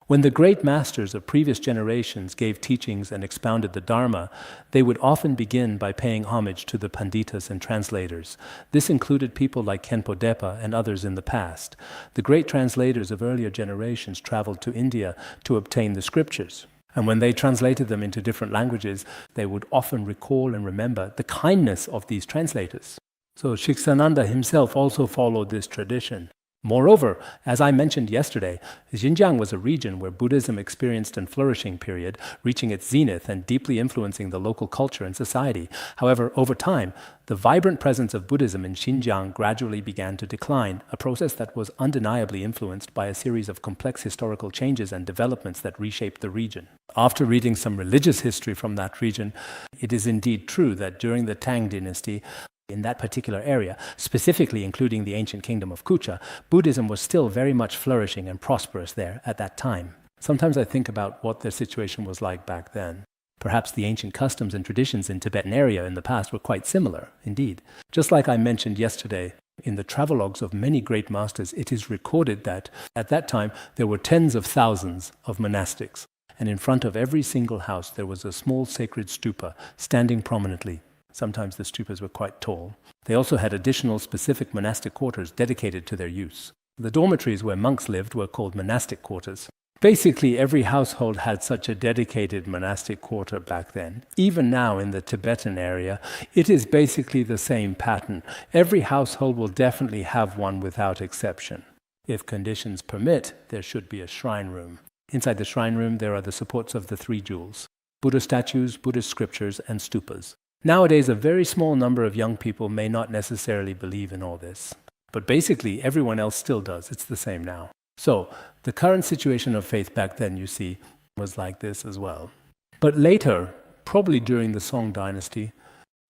When the great masters of previous generations gave teachings and expounded the Dharma, they would often begin by paying homage to the panditas and translators. This included people like Khenpo Depa and others in the past. The great translators of earlier generations traveled to India to obtain the scriptures. And when they translated them into different languages, they would often recall and remember the kindness of these translators. So Shiksananda himself also followed this tradition. Moreover, as I mentioned yesterday, Xinjiang was a region where Buddhism experienced a flourishing period, reaching its zenith and deeply influencing the local culture and society. However, over time, the vibrant presence of Buddhism in Xinjiang gradually began to decline, a process that was undeniably influenced by a series of complex historical changes and developments that reshaped the region. After reading some religious history from that region, it is indeed true that during the Tang dynasty, in that particular area, specifically including the ancient kingdom of Kucha, Buddhism was still very much flourishing and prosperous there at that time. Sometimes I think about what their situation was like back then. Perhaps the ancient customs and traditions in Tibetan area in the past were quite similar, indeed. Just like I mentioned yesterday, in the travelogues of many great masters, it is recorded that at that time there were tens of thousands of monastics, and in front of every single house there was a small sacred stupa standing prominently. Sometimes the stupas were quite tall. They also had additional specific monastic quarters dedicated to their use. The dormitories where monks lived were called monastic quarters. Basically, every household had such a dedicated monastic quarter back then. Even now in the Tibetan area, it is basically the same pattern. Every household will definitely have one without exception. If conditions permit, there should be a shrine room. Inside the shrine room, there are the supports of the three jewels: Buddha statues, Buddhist scriptures, and stupas. Nowadays, a very small number of young people may not necessarily believe in all this. But basically, everyone else still does. It's the same now. So, the current situation of faith back then, you see, was like this as well. But later, probably during the Song dynasty,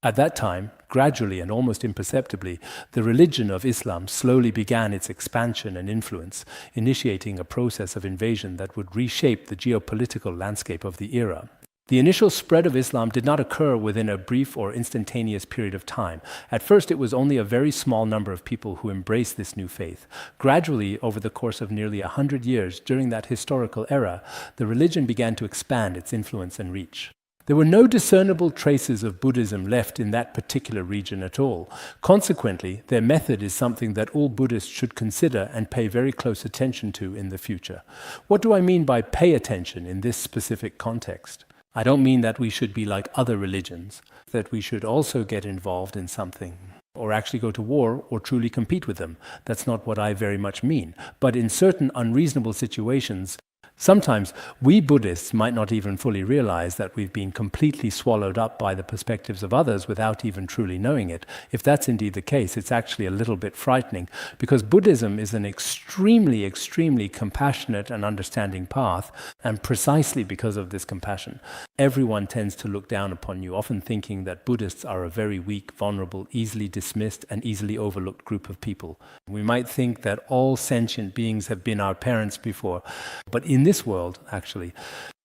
at that time, gradually and almost imperceptibly, the religion of Islam slowly began its expansion and influence, initiating a process of invasion that would reshape the geopolitical landscape of the era. The initial spread of Islam did not occur within a brief or instantaneous period of time. At first, it was only a very small number of people who embraced this new faith. Gradually, over the course of nearly 100 years, during that historical era, the religion began to expand its influence and reach. There were no discernible traces of Buddhism left in that particular region at all. Consequently, their method is something that all Buddhists should consider and pay very close attention to in the future. What do I mean by pay attention in this specific context? I don't mean that we should be like other religions, that we should also get involved in something, or actually go to war, or truly compete with them. That's not what I very much mean. But in certain unreasonable situations, sometimes we Buddhists might not even fully realize that we've been completely swallowed up by the perspectives of others without even truly knowing it. If that's indeed the case, it's actually a little bit frightening, because Buddhism is an extremely, extremely compassionate and understanding path, and precisely because of this compassion, everyone tends to look down upon you, often thinking that Buddhists are a very weak, vulnerable, easily dismissed and easily overlooked group of people. We might think that all sentient beings have been our parents before, but in this world, actually,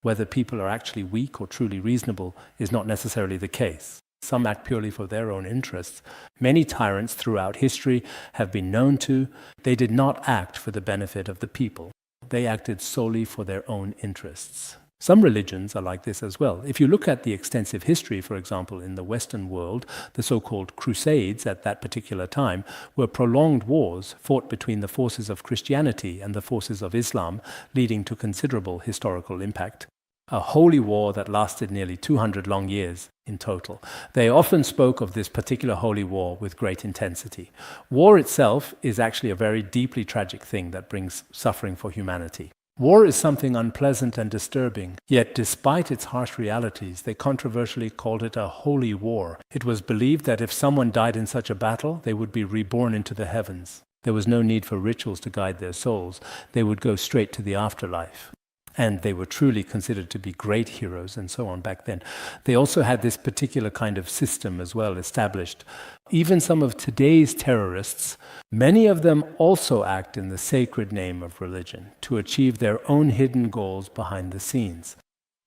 whether people are actually weak or truly reasonable is not necessarily the case. Some act purely for their own interests. Many tyrants throughout history have been known to. They did not act for the benefit of the people. They acted solely for their own interests. Some religions are like this as well. If you look at the extensive history, for example, in the Western world, the so-called Crusades at that particular time were prolonged wars fought between the forces of Christianity and the forces of Islam, leading to considerable historical impact. A holy war that lasted nearly 200 long years in total. They often spoke of this particular holy war with great intensity. War itself is actually a very deeply tragic thing that brings suffering for humanity. War is something unpleasant and disturbing, yet despite its harsh realities, they controversially called it a holy war. It was believed that if someone died in such a battle, they would be reborn into the heavens. There was no need for rituals to guide their souls. They would go straight to the afterlife. And they were truly considered to be great heroes and so on back then. They also had this particular kind of system as well established. Even some of today's terrorists, many of them also act in the sacred name of religion to achieve their own hidden goals behind the scenes.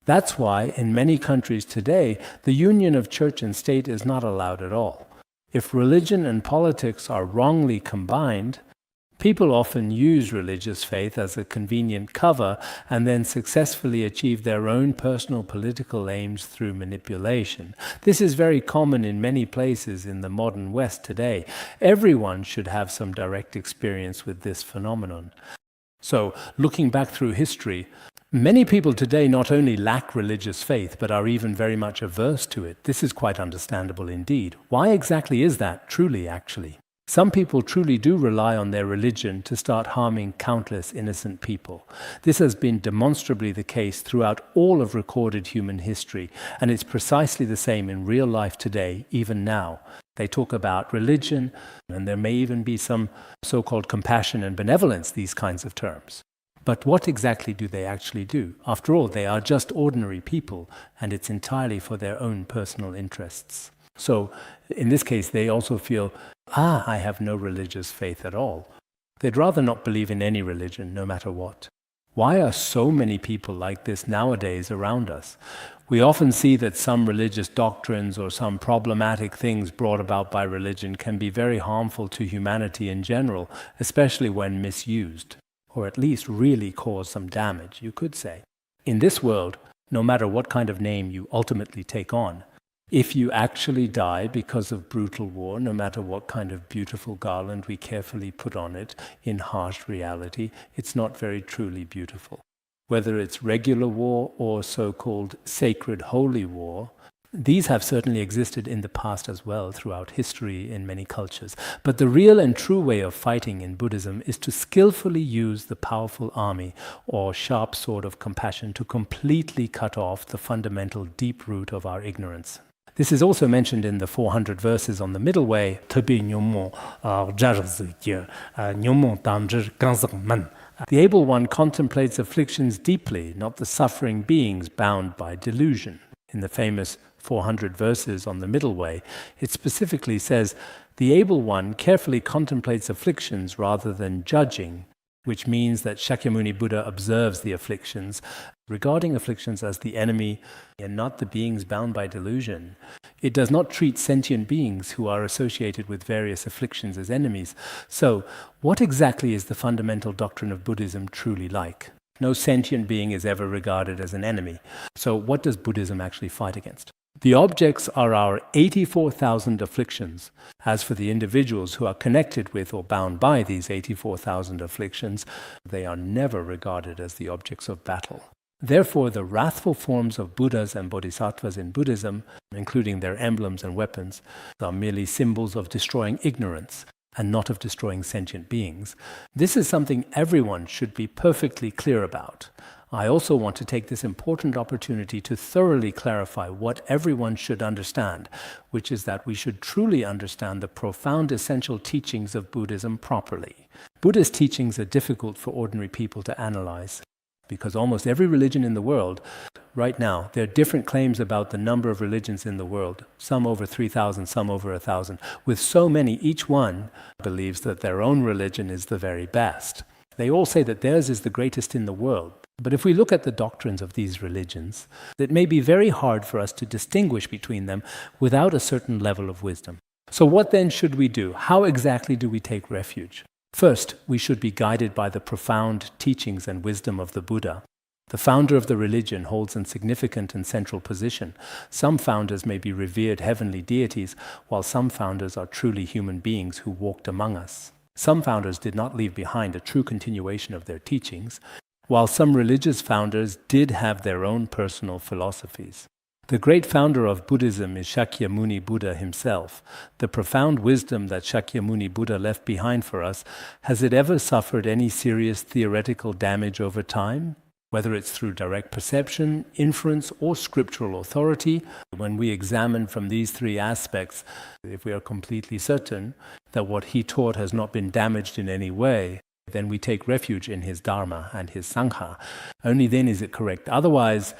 That's why in many countries today, the union of church and state is not allowed at all. If religion and politics are wrongly combined, people often use religious faith as a convenient cover and then successfully achieve their own personal political aims through manipulation. This is very common in many places in the modern West today. Everyone should have some direct experience with this phenomenon. So, looking back through history, Many people today not only lack religious faith, but are even very much averse to it. This is quite understandable indeed. Why exactly is that, truly, actually? Some people truly do rely on their religion to start harming countless innocent people. This has been demonstrably the case throughout all of recorded human history, and it's precisely the same in real life today, even now. They talk about religion, and there may even be some so-called compassion and benevolence, these kinds of terms. But what exactly do they actually do? After all, they are just ordinary people, and it's entirely for their own personal interests. So, in this case, they also feel, I have no religious faith at all. They'd rather not believe in any religion, no matter what. Why are so many people like this nowadays around us? We often see that some religious doctrines or some problematic things brought about by religion can be very harmful to humanity in general, especially when misused, or at least really cause some damage, you could say. In this world, no matter what kind of name you ultimately take on, if you actually die because of brutal war, no matter what kind of beautiful garland we carefully put on it, in harsh reality, it's not very truly beautiful. Whether it's regular war or so-called sacred holy war, these have certainly existed in the past as well throughout history in many cultures. But the real and true way of fighting in Buddhism is to skillfully use the powerful army or sharp sword of compassion to completely cut off the fundamental deep root of our ignorance. This is also mentioned in the 400 verses on the middle way. The able one contemplates afflictions deeply, not the suffering beings bound by delusion. In the famous 400 verses on the middle way, it specifically says, the able one carefully contemplates afflictions rather than judging, which means that Shakyamuni Buddha observes the afflictions, regarding afflictions as the enemy and not the beings bound by delusion. It does not treat sentient beings who are associated with various afflictions as enemies. So, what exactly is the fundamental doctrine of Buddhism truly like? No sentient being is ever regarded as an enemy. So, what does Buddhism actually fight against? The objects are our 84,000 afflictions. As for the individuals who are connected with or bound by these 84,000 afflictions, they are never regarded as the objects of battle. Therefore, the wrathful forms of Buddhas and Bodhisattvas in Buddhism, including their emblems and weapons, are merely symbols of destroying ignorance and not of destroying sentient beings. This is something everyone should be perfectly clear about. I also want to take this important opportunity to thoroughly clarify what everyone should understand, which is that we should truly understand the profound essential teachings of Buddhism properly. Buddhist teachings are difficult for ordinary people to analyze, because almost every religion in the world, right now, there are different claims about the number of religions in the world, some over 3,000, some over 1,000. With so many, each one believes that their own religion is the very best. They all say that theirs is the greatest in the world. But if we look at the doctrines of these religions, it may be very hard for us to distinguish between them without a certain level of wisdom. So what then should we do? How exactly do we take refuge? First, we should be guided by the profound teachings and wisdom of the Buddha. The founder of the religion holds a significant and central position. Some founders may be revered heavenly deities, while some founders are truly human beings who walked among us. Some founders did not leave behind a true continuation of their teachings, while some religious founders did have their own personal philosophies. The great founder of Buddhism is Shakyamuni Buddha himself. The profound wisdom that Shakyamuni Buddha left behind for us, has it ever suffered any serious theoretical damage over time? Whether it's through direct perception, inference, or scriptural authority, when we examine from these three aspects, if we are completely certain that what he taught has not been damaged in any way, then we take refuge in his Dharma and his Sangha. Only then is it correct. Otherwise,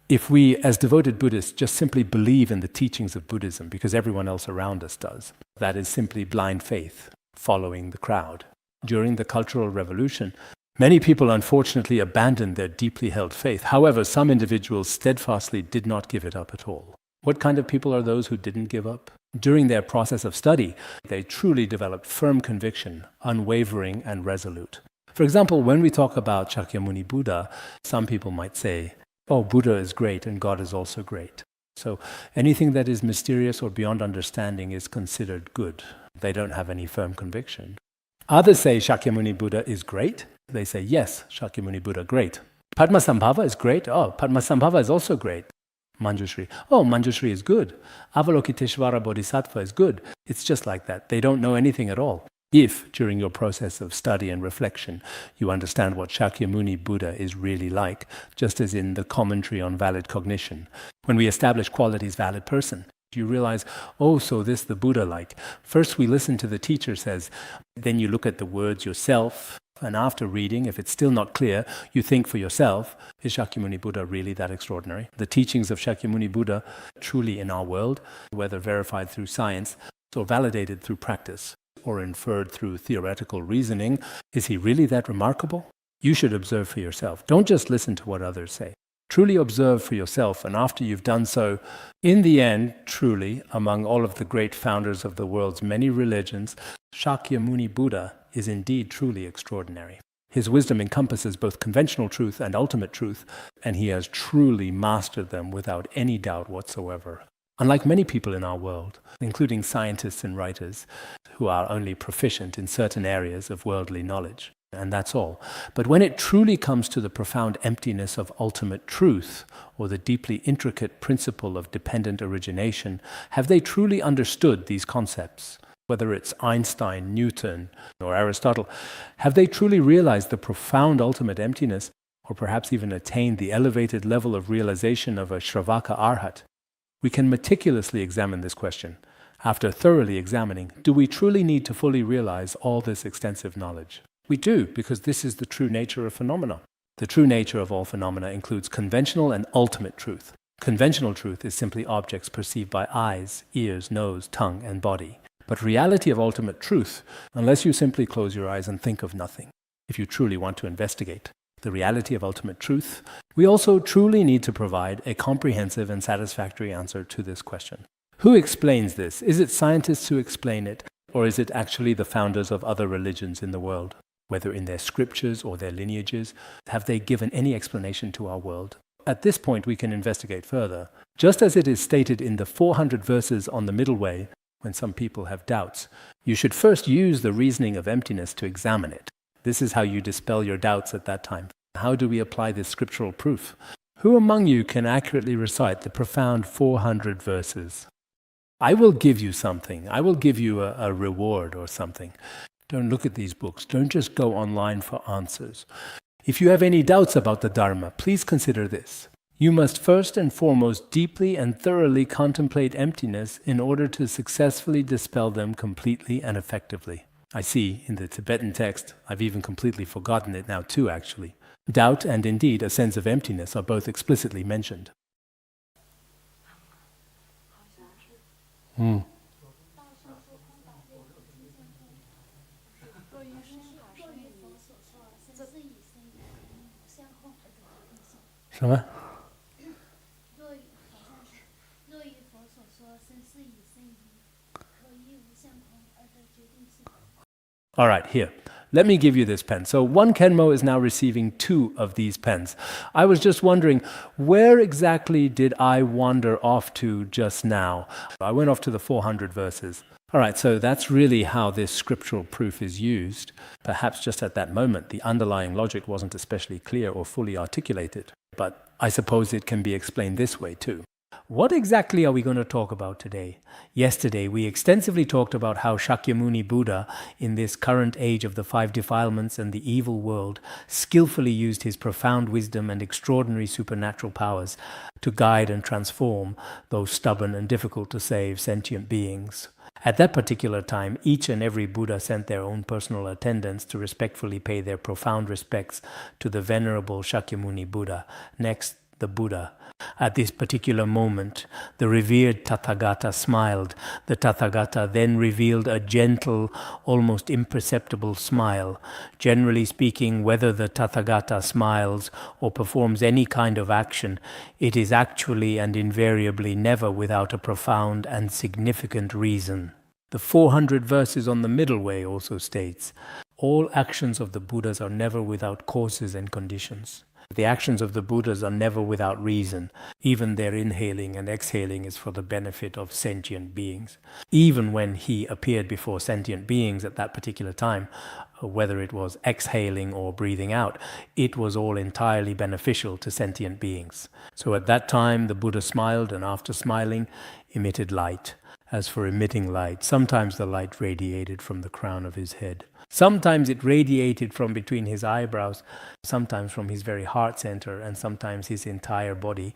if we, as devoted Buddhists, just simply believe in the teachings of Buddhism because everyone else around us does, that is simply blind faith, following the crowd. During the Cultural Revolution, many people unfortunately abandoned their deeply held faith. However, some individuals steadfastly did not give it up at all. What kind of people are those who didn't give up? During their process of study, they truly developed firm conviction, unwavering and resolute. For example, when we talk about Shakyamuni Buddha, some people might say, oh, Buddha is great and God is also great. So anything that is mysterious or beyond understanding is considered good. They don't have any firm conviction. Others say Shakyamuni Buddha is great. They say, yes, Shakyamuni Buddha, great. Padmasambhava is great. Oh, Padmasambhava is also great. Manjushri. Oh, Manjushri is good. Avalokiteshvara Bodhisattva is good. It's just like that. They don't know anything at all. If, during your process of study and reflection, you understand what Shakyamuni Buddha is really like, just as in the commentary on valid cognition, when we establish qualities valid person, you realize, oh, so this the Buddha like. First we listen to the teacher says, then you look at the words yourself, and after reading, if it's still not clear, you think for yourself, is Shakyamuni Buddha really that extraordinary? The teachings of Shakyamuni Buddha truly in our world, whether verified through science or validated through practice, or inferred through theoretical reasoning, is he really that remarkable? You should observe for yourself. Don't just listen to what others say. Truly observe for yourself, and after you've done so, in the end, truly, among all of the great founders of the world's many religions, Shakyamuni Buddha is indeed truly extraordinary. His wisdom encompasses both conventional truth and ultimate truth, and he has truly mastered them without any doubt whatsoever. Unlike many people in our world, including scientists and writers, who are only proficient in certain areas of worldly knowledge, and that's all. But when it truly comes to the profound emptiness of ultimate truth, or the deeply intricate principle of dependent origination, have they truly understood these concepts? Whether it's Einstein, Newton, or Aristotle, have they truly realized the profound ultimate emptiness, or perhaps even attained the elevated level of realization of a Shravaka Arhat? We can meticulously examine this question. After thoroughly examining, do we truly need to fully realize all this extensive knowledge? We do, because this is the true nature of phenomena. The true nature of all phenomena includes conventional and ultimate truth. Conventional truth is simply objects perceived by eyes, ears, nose, tongue, and body. But reality of ultimate truth, unless you simply close your eyes and think of nothing, if you truly want to investigate the reality of ultimate truth, we also truly need to provide a comprehensive and satisfactory answer to this question. Who explains this? Is it scientists who explain it, or is it actually the founders of other religions in the world? Whether in their scriptures or their lineages, have they given any explanation to our world? At this point we can investigate further. Just as it is stated in the 400 verses on the middle way, when some people have doubts, you should first use the reasoning of emptiness to examine it. This is how you dispel your doubts at that time. How do we apply this scriptural proof? Who among you can accurately recite the profound 400 verses? I will give you something. I will give you a reward or something. Don't look at these books. Don't just go online for answers. If you have any doubts about the Dharma, please consider this. You must first and foremost deeply and thoroughly contemplate emptiness in order to successfully dispel them completely and effectively. I see in the Tibetan text, I've even completely forgotten it now too, actually. Doubt and indeed a sense of emptiness are both explicitly mentioned. 什么？ All right, here. Let me give you this pen. So one Kenmo is now receiving 2 of these pens. I was just wondering, where exactly did I wander off to just now? I went off to the 400 verses. All right, so that's really how this scriptural proof is used. Perhaps just at that moment, the underlying logic wasn't especially clear or fully articulated. But I suppose it can be explained this way too. What exactly are we going to talk about today? Yesterday, we extensively talked about how Shakyamuni Buddha, in this current age of the 5 defilements and the evil world, skillfully used his profound wisdom and extraordinary supernatural powers to guide and transform those stubborn and difficult to save sentient beings. At that particular time, each and every Buddha sent their own personal attendants to respectfully pay their profound respects to the venerable Shakyamuni Buddha. Next, the Buddha. At this particular moment, the revered Tathagata smiled. The Tathagata then revealed a gentle, almost imperceptible smile. Generally speaking, whether the Tathagata smiles or performs any kind of action, it is actually and invariably never without a profound and significant reason. The 400 verses on the middle way also states, all actions of the Buddhas are never without causes and conditions. The actions of the Buddhas are never without reason. Even their inhaling and exhaling is for the benefit of sentient beings. Even when he appeared before sentient beings at that particular time, whether it was exhaling or breathing out, it was all entirely beneficial to sentient beings. So at that time, the Buddha smiled, and after smiling, emitted light. As for emitting light, sometimes the light radiated from the crown of his head. Sometimes it radiated from between his eyebrows, sometimes from his very heart center, and sometimes his entire body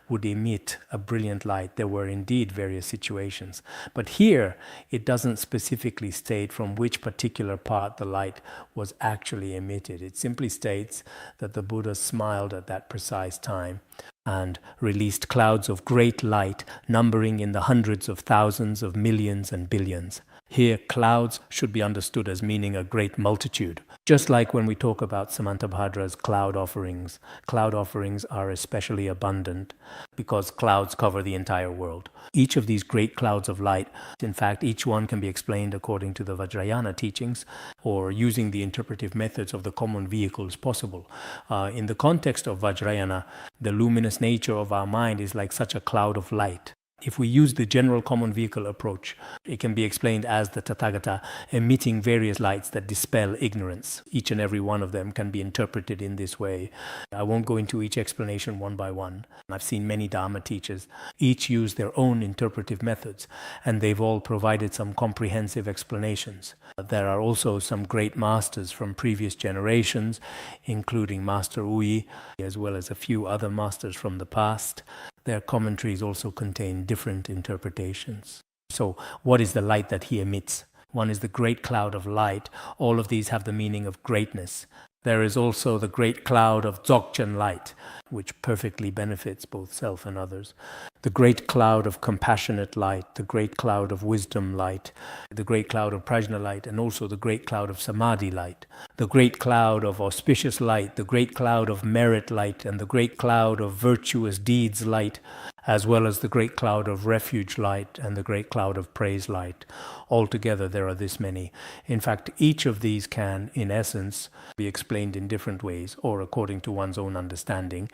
would emit a brilliant light. There were indeed various situations. But here, it doesn't specifically state from which particular part the light was actually emitted. It simply states that the Buddha smiled at that precise time and released clouds of great light, numbering in the hundreds of thousands of millions and billions. Here, clouds should be understood as meaning a great multitude. Just like when we talk about Samantabhadra's cloud offerings are especially abundant because clouds cover the entire world. Each of these great clouds of light, in fact, each one can be explained according to the Vajrayana teachings or using the interpretive methods of the common vehicles possible. In the context of Vajrayana, the luminous nature of our mind is like such a cloud of light. If we use the general common vehicle approach, it can be explained as the Tathagata emitting various lights that dispel ignorance. Each and every one of them can be interpreted in this way. I won't go into each explanation one by one. I've seen many Dharma teachers. Each use their own interpretive methods, and they've all provided some comprehensive explanations. There are also some great masters from previous generations, including Master Ui, as well as a few other masters from the past. Their commentaries also contain different interpretations. So, what is the light that he emits? One is the great cloud of light. All of these have the meaning of greatness. There is also the great cloud of Dzogchen light, which perfectly benefits both self and others. The great cloud of compassionate light, the great cloud of wisdom light, the great cloud of prajna light, and also the great cloud of samadhi light. The great cloud of auspicious light, the great cloud of merit light, and the great cloud of virtuous deeds light, as well as the great cloud of refuge light and the great cloud of praise light. Altogether, there are this many. In fact, each of these can, in essence, be explained in different ways, or according to one's own understanding,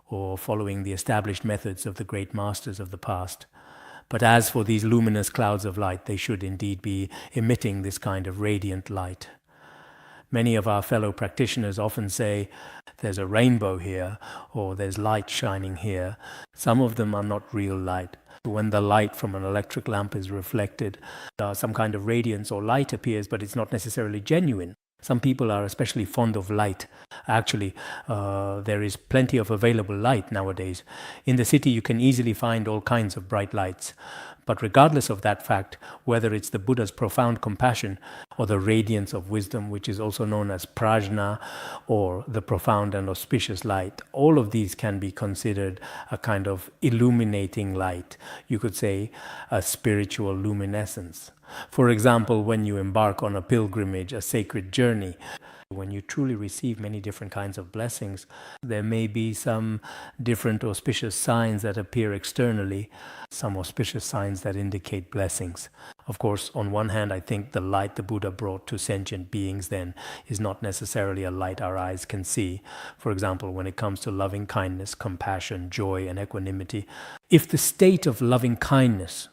or following the established methods of the great masters of the past. But as for these luminous clouds of light, they should indeed be emitting this kind of radiant light. Many of our fellow practitioners often say, there's a rainbow here, or there's light shining here. Some of them are not real light. When the light from an electric lamp is reflected, some kind of radiance or light appears, but it's not necessarily genuine. Some people are especially fond of light. Actually, there is plenty of available light nowadays. In the city, you can easily find all kinds of bright lights. But regardless of that fact, whether it's the Buddha's profound compassion or the radiance of wisdom, which is also known as prajna, or the profound and auspicious light, all of these can be considered a kind of illuminating light. You could say a spiritual luminescence. For example, when you embark on a pilgrimage, a sacred journey, when you truly receive many different kinds of blessings, there may be some different auspicious signs that appear externally, some auspicious signs that indicate blessings. Of course, on one hand, I think the light the Buddha brought to sentient beings then is not necessarily a light our eyes can see. For example, when it comes to loving kindness, compassion, joy, and equanimity, if the state of loving kindness,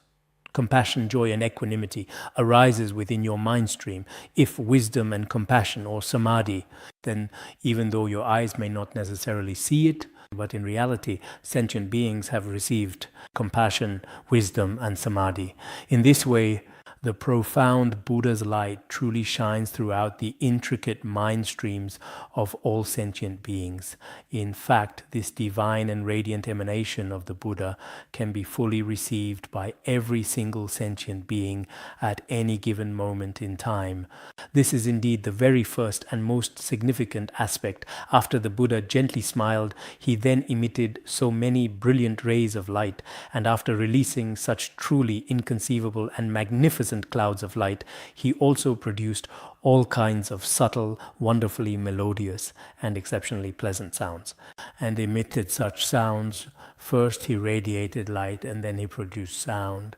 compassion, joy, and equanimity arises within your mind stream, if wisdom and compassion or samadhi, then even though your eyes may not necessarily see it, but in reality, sentient beings have received compassion, wisdom, and samadhi. In this way, the profound Buddha's light truly shines throughout the intricate mind streams of all sentient beings. In fact, this divine and radiant emanation of the Buddha can be fully received by every single sentient being at any given moment in time. This is indeed the very first and most significant aspect. After the Buddha gently smiled, he then emitted so many brilliant rays of light, and after releasing such truly inconceivable and magnificent clouds of light, he also produced all kinds of subtle, wonderfully melodious, and exceptionally pleasant sounds, and emitted such sounds. First he radiated light, and then he produced sound.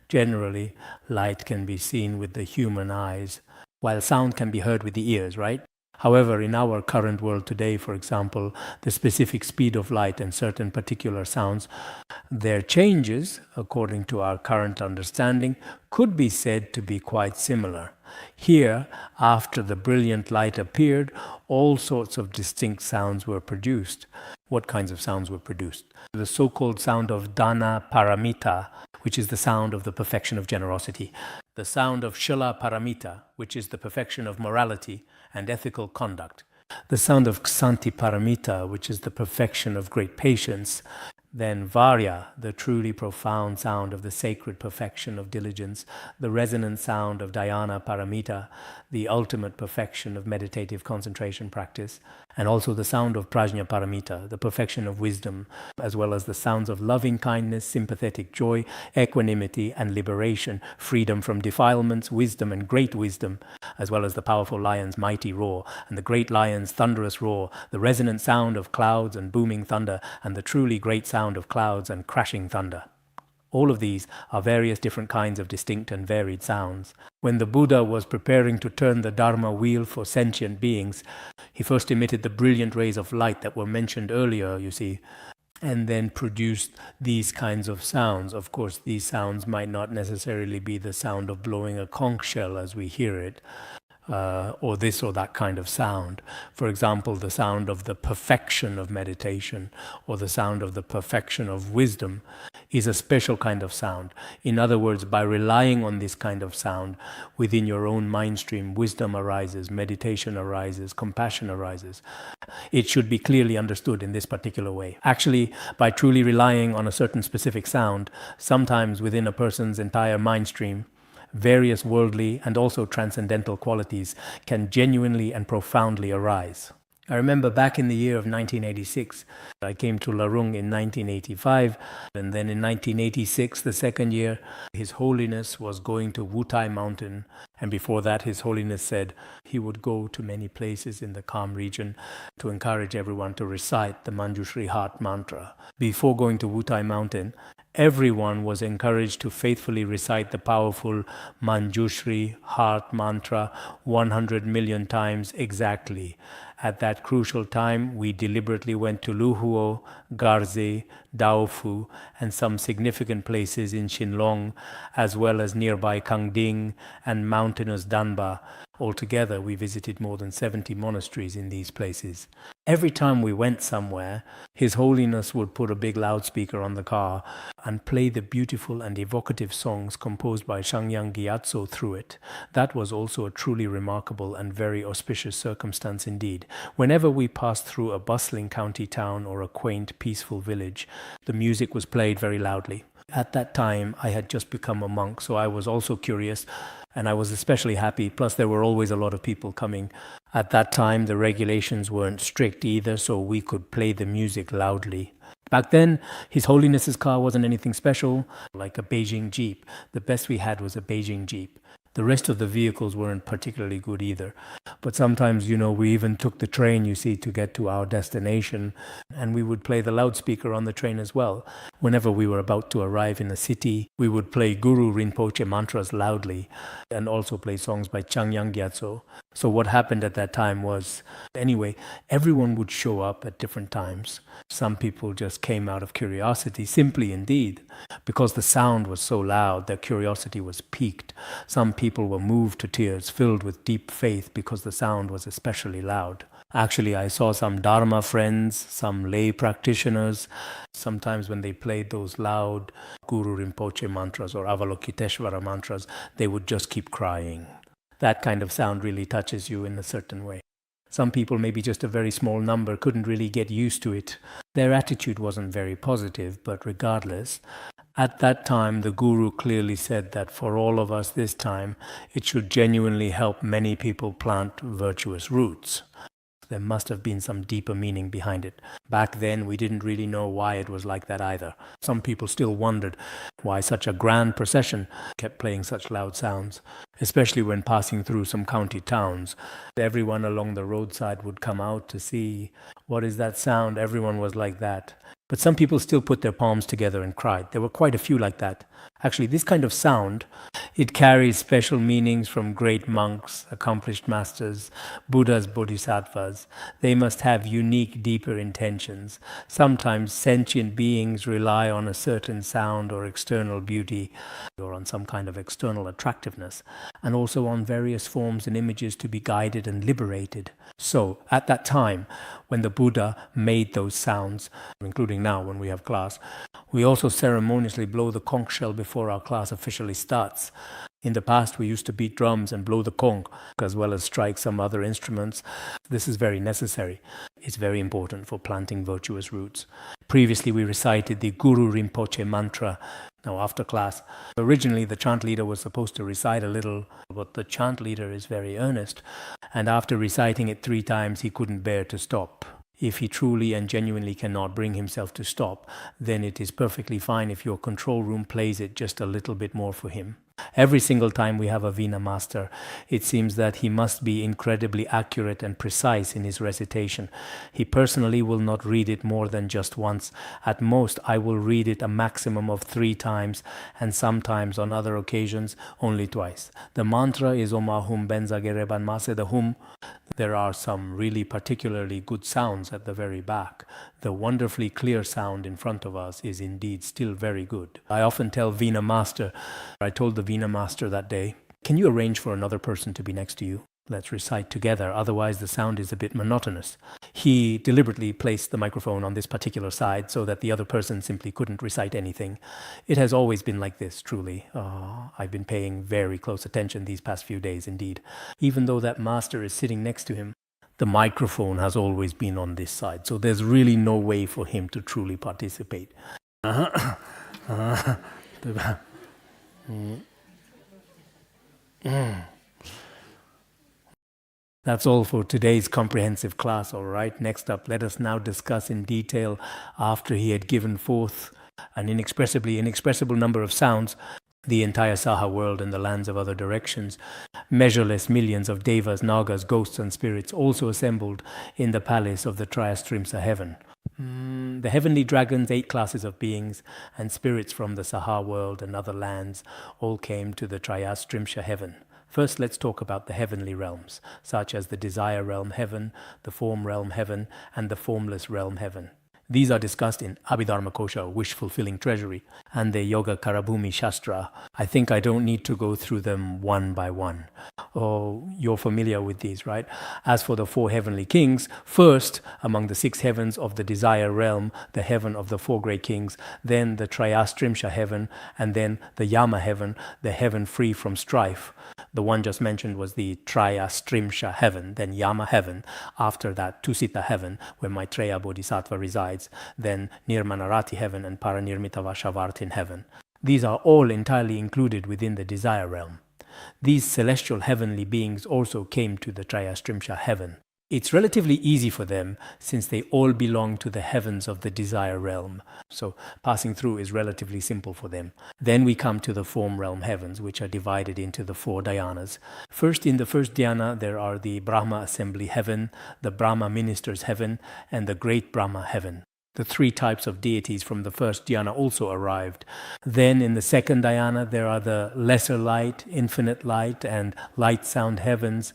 Generally, light can be seen with the human eyes, while sound can be heard with the ears, right? However, in our current world today, for example, the specific speed of light and certain particular sounds, their changes, according to our current understanding, could be said to be quite similar. Here, after the brilliant light appeared, all sorts of distinct sounds were produced. What kinds of sounds were produced? The so-called sound of dana paramita, which is the sound of the perfection of generosity. The sound of shila paramita, which is the perfection of morality and ethical conduct. The sound of ksanti paramita, which is the perfection of great patience. Then varya, the truly profound sound of the sacred perfection of diligence, the resonant sound of dhyana paramita, the ultimate perfection of meditative concentration practice, and also the sound of prajna paramita, the perfection of wisdom, as well as the sounds of loving kindness, sympathetic joy, equanimity and liberation, freedom from defilements, wisdom and great wisdom, as well as the powerful lion's mighty roar, and the great lion's thunderous roar, the resonant sound of clouds and booming thunder, and the truly great sound of clouds and crashing thunder. All of these are various different kinds of distinct and varied sounds. When the Buddha was preparing to turn the Dharma wheel for sentient beings, he first emitted the brilliant rays of light that were mentioned earlier, you see, and then produced these kinds of sounds. Of course, these sounds might not necessarily be the sound of blowing a conch shell as we hear it, or this or that kind of sound. For example, the sound of the perfection of meditation or the sound of the perfection of wisdom is a special kind of sound. In other words, by relying on this kind of sound within your own mind stream, wisdom arises, meditation arises, compassion arises. It should be clearly understood in this particular way. Actually, by truly relying on a certain specific sound, sometimes within a person's entire mind stream, various worldly and also transcendental qualities can genuinely and profoundly arise. I remember back in the year of 1986, I came to Larung in 1985, and then in 1986, the second year, His Holiness was going to Wutai Mountain, and before that His Holiness said he would go to many places in the Kham region to encourage everyone to recite the Manjushri Heart Mantra. Before going to Wutai Mountain, everyone was encouraged to faithfully recite the powerful Manjushri Heart Mantra 100 million times exactly. At that crucial time, we deliberately went to Luhuo, Garze, Daofu, and some significant places in Shinlong, as well as nearby Kangding and mountainous Danba. Altogether, we visited more than 70 monasteries in these places. Every time we went somewhere, His Holiness would put a big loudspeaker on the car and play the beautiful and evocative songs composed by Shangyang Gyatso through it. That was also a truly remarkable and very auspicious circumstance indeed. Whenever we passed through a bustling county town or a quaint, peaceful village, the music was played very loudly. At that time, I had just become a monk, so I was also curious, and I was especially happy. Plus, there were always a lot of people coming. At that time, the regulations weren't strict either, so we could play the music loudly. Back then, His Holiness's car wasn't anything special, like a Beijing Jeep. The best we had was a Beijing Jeep. The rest of the vehicles weren't particularly good either. But sometimes, we even took the train, to get to our destination, and we would play the loudspeaker on the train as well. Whenever we were about to arrive in a city, we would play Guru Rinpoche mantras loudly and also play songs by Changyang Gyatso. So what happened at that time was, everyone would show up at different times. Some people just came out of curiosity, simply indeed, because the sound was so loud, their curiosity was piqued. Some people were moved to tears, filled with deep faith because the sound was especially loud. Actually, I saw some Dharma friends, some lay practitioners. Sometimes when they played those loud Guru Rinpoche mantras or Avalokiteshvara mantras, they would just keep crying. That kind of sound really touches you in a certain way. Some people, maybe just a very small number, couldn't really get used to it. Their attitude wasn't very positive, but regardless, at that time, the Guru clearly said that for all of us this time, it should genuinely help many people plant virtuous roots. There must have been some deeper meaning behind it. Back then, we didn't really know why it was like that either. Some people still wondered why such a grand procession kept playing such loud sounds, especially when passing through some county towns. Everyone along the roadside would come out to see, what is that sound? Everyone was like that. But some people still put their palms together and cried. There were quite a few like that. Actually, this kind of sound, it carries special meanings from great monks, accomplished masters, Buddhas, Bodhisattvas. They must have unique, deeper intentions. Sometimes sentient beings rely on a certain sound or external beauty, or on some kind of external attractiveness, and also on various forms and images to be guided and liberated. So, at that time, when the Buddha made those sounds, including now when we have class, we also ceremoniously blow the conch shell before our class officially starts. In the past, we used to beat drums and blow the conch, as well as strike some other instruments. This is very necessary. It's very important for planting virtuous roots. Previously, we recited the Guru Rinpoche mantra. Now, after class, originally the chant leader was supposed to recite a little, but the chant leader is very earnest, and after reciting it 3 times, he couldn't bear to stop. If he truly and genuinely cannot bring himself to stop, then it is perfectly fine if your control room plays it just a little bit more for him. Every single time we have a Vina master, it seems that he must be incredibly accurate and precise in his recitation. He personally will not read it more than just once. At most, I will read it a maximum of 3 times, and sometimes on other occasions only twice. The mantra is Om Ahum Benzagereban Mase the Hum. There are some really particularly good sounds at the very back. The wonderfully clear sound in front of us is indeed still very good. I often tell Vina Master, I told the Vina Master that day, can you arrange for another person to be next to you? Let's recite together, otherwise the sound is a bit monotonous. He deliberately placed the microphone on this particular side so that the other person simply couldn't recite anything. It has always been like this, truly. I've been paying very close attention these past few days indeed. Even though that master is sitting next to him, the microphone has always been on this side, so there's really no way for him to truly participate. That's all for today's comprehensive class, all right? Next up, let us now discuss in detail, after he had given forth an inexpressible number of sounds, the entire Saha world and the lands of other directions, measureless millions of devas, nagas, ghosts and spirits also assembled in the palace of the Trayastrimsa heaven. The heavenly dragons, 8 classes of beings, and spirits from the Saha world and other lands all came to the Trayastrimsa heaven. First, let's talk about the heavenly realms, such as the desire realm heaven, the form realm heaven, and the formless realm heaven. These are discussed in Abhidharmakosha, Wish-Fulfilling Treasury, and the Yoga Karabhumi Shastra. I think I don't need to go through them one by one. Oh, you're familiar with these, right? As for the 4 heavenly kings, first, among the 6 heavens of the desire realm, the heaven of the 4 great kings, then the Trayastrimsha heaven, and then the Yama heaven, the heaven free from strife. The one just mentioned was the Trayastrimsha heaven, then Yama heaven, after that Tusita heaven, where Maitreya Bodhisattva resides, then Nirmanarati heaven and Paranirmitavashavartin heaven. These are all entirely included within the desire realm. These celestial heavenly beings also came to the Trayastrimsha heaven. It's relatively easy for them since they all belong to the heavens of the desire realm. So passing through is relatively simple for them. Then we come to the form realm heavens, which are divided into the 4 dhyanas. First, in the first dhyana, there are the Brahma assembly heaven, the Brahma ministers heaven, and the great Brahma heaven. The 3 types of deities from the first dhyana also arrived. Then in the second dhyana, there are the lesser light, infinite light, and light sound heavens.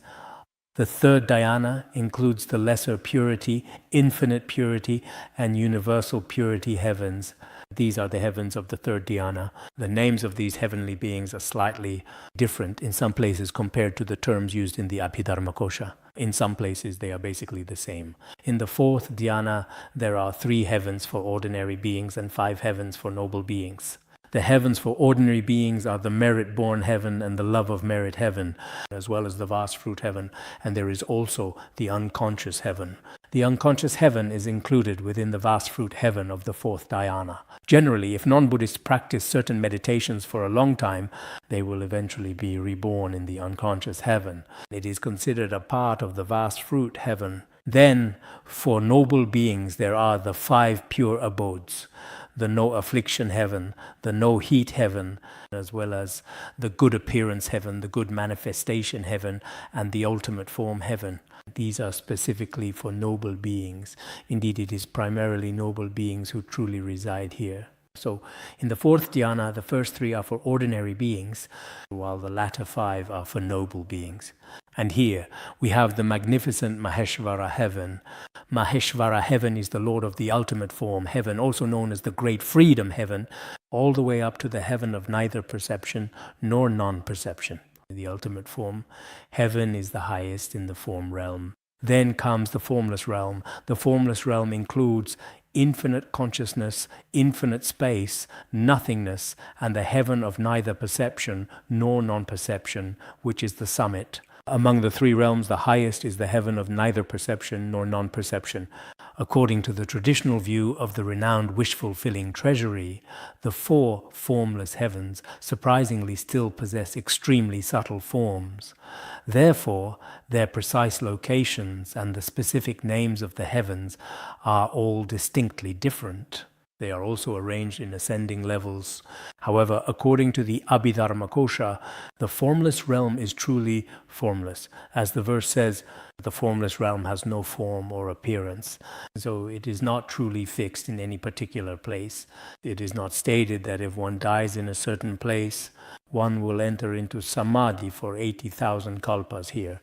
The third dhyana includes the lesser purity, infinite purity, and universal purity heavens. These are the heavens of the third dhyana. The names of these heavenly beings are slightly different in some places compared to the terms used in the Abhidharmakosha. In some places, they are basically the same. In the 4th dhyana, there are 3 heavens for ordinary beings and 5 heavens for noble beings. The heavens for ordinary beings are the merit-born heaven and the love of merit heaven, as well as the vast fruit heaven, and there is also the unconscious heaven. The unconscious heaven is included within the vast fruit heaven of the 4th dhyana. Generally, if non-Buddhists practice certain meditations for a long time, they will eventually be reborn in the unconscious heaven. It is considered a part of the vast fruit heaven. Then, for noble beings, there are the 5 pure abodes. The no affliction heaven, the no heat heaven, as well as the good appearance heaven, the good manifestation heaven, and the ultimate form heaven. These are specifically for noble beings. Indeed, it is primarily noble beings who truly reside here. So in the fourth dhyana, the first three are for ordinary beings, while the latter five are for noble beings. And here we have the magnificent Maheshvara heaven. Maheshvara heaven is the Lord of the ultimate form, heaven, also known as the great freedom heaven, all the way up to the heaven of neither perception nor non-perception. The ultimate form, heaven is the highest in the form realm. Then comes the formless realm. The formless realm includes infinite consciousness, infinite space, nothingness, and the heaven of neither perception nor non-perception, which is the summit. Among the three realms, the highest is the heaven of neither perception nor non-perception. According to the traditional view of the renowned wish-fulfilling treasury, the four formless heavens surprisingly still possess extremely subtle forms. Therefore, their precise locations and the specific names of the heavens are all distinctly different. They are also arranged in ascending levels. However, according to the Abhidharmakosha, the formless realm is truly formless. As the verse says, the formless realm has no form or appearance. So it is not truly fixed in any particular place. It is not stated that if one dies in a certain place, one will enter into samadhi for 80,000 kalpas here.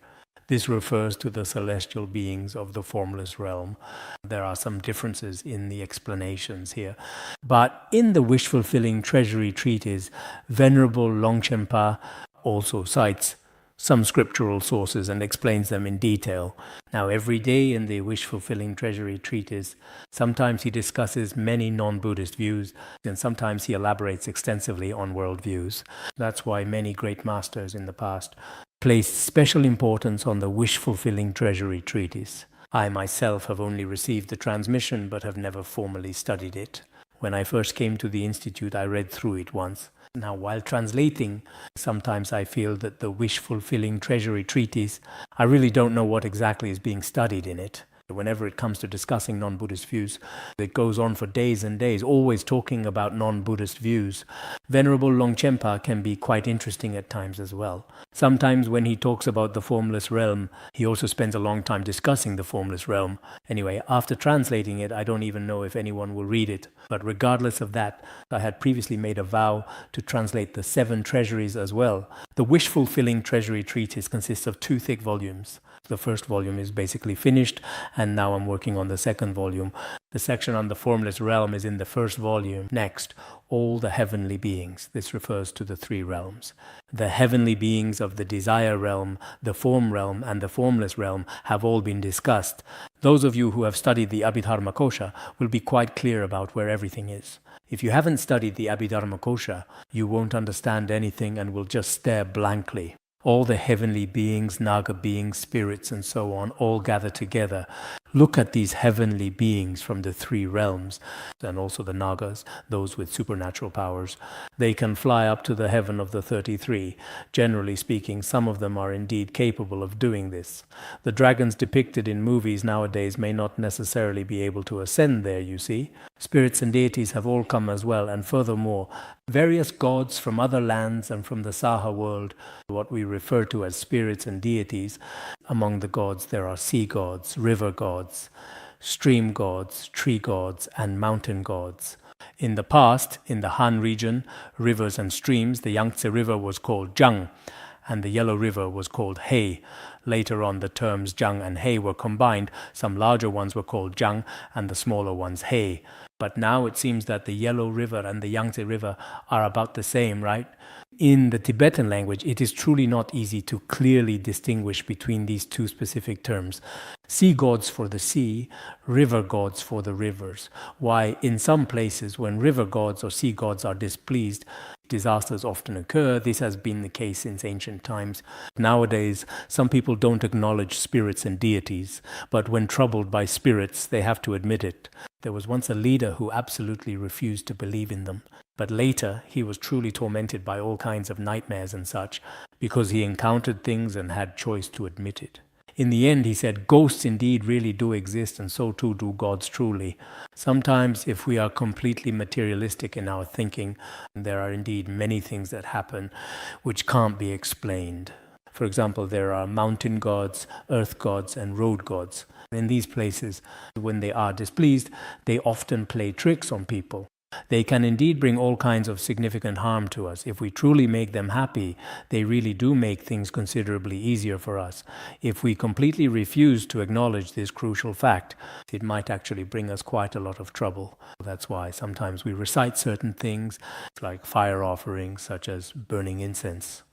This refers to the celestial beings of the formless realm. There are some differences in the explanations here. But in the wish-fulfilling treasury treatise, Venerable Longchenpa also cites some scriptural sources and explains them in detail. Now, every day in the wish-fulfilling treasury treatise, sometimes he discusses many non-Buddhist views, and sometimes he elaborates extensively on world views. That's why many great masters in the past placed special importance on the wish-fulfilling treasury treatise. I myself have only received the transmission but have never formally studied it. When I first came to the Institute, I read through it once. Now, while translating, sometimes I feel that the wish-fulfilling treasury treatise, I really don't know what exactly is being studied in it. Whenever it comes to discussing non-Buddhist views, it goes on for days and days, always talking about non-Buddhist views. Venerable Longchenpa can be quite interesting at times as well. Sometimes when he talks about the formless realm, he also spends a long time discussing the formless realm. Anyway, after translating it, I don't even know if anyone will read it. But regardless of that, I had previously made a vow to translate the 7 treasuries as well. The wish-fulfilling treasury treatise consists of 2 thick volumes. The first volume is basically finished, and now I'm working on the second volume. The section on the formless realm is in the first volume. Next, all the heavenly beings. This refers to the 3 realms. The heavenly beings of the desire realm, the form realm, and the formless realm have all been discussed. Those of you who have studied the Abhidharmakosha will be quite clear about where everything is. If you haven't studied the Abhidharmakosha, you won't understand anything and will just stare blankly. All the heavenly beings, Naga beings, spirits, and so on, all gather together. Look at these heavenly beings from the 3 realms, and also the Nagas, those with supernatural powers. They can fly up to the heaven of the 33. Generally speaking, some of them are indeed capable of doing this. The dragons depicted in movies nowadays may not necessarily be able to ascend there, you see. Spirits and deities have all come as well, and furthermore, various gods from other lands and from the Saha world, what we refer to as spirits and deities. Among the gods there are sea gods, river gods, stream gods, tree gods, and mountain gods. In the past, in the Han region, rivers and streams, the Yangtze River was called Jiang, and the Yellow River was called He. Later on, the terms Jiang and He were combined. Some larger ones were called Jiang, and the smaller ones He. But now it seems that the Yellow River and the Yangtze River are about the same, right? In the Tibetan language, it is truly not easy to clearly distinguish between these 2 specific terms. Sea gods for the sea, river gods for the rivers. Why, in some places, when river gods or sea gods are displeased, disasters often occur. This has been the case since ancient times. Nowadays, some people don't acknowledge spirits and deities, but when troubled by spirits, they have to admit it. There was once a leader who absolutely refused to believe in them. But later, he was truly tormented by all kinds of nightmares and such, because he encountered things and had choice to admit it. In the end, he said, ghosts indeed really do exist, and so too do gods truly. Sometimes, if we are completely materialistic in our thinking, there are indeed many things that happen which can't be explained. For example, there are mountain gods, earth gods, and road gods. In these places, when they are displeased, they often play tricks on people. They can indeed bring all kinds of significant harm to us. If we truly make them happy, they really do make things considerably easier for us. If we completely refuse to acknowledge this crucial fact, it might actually bring us quite a lot of trouble. That's why sometimes we recite certain things, like fire offerings, such as burning incense.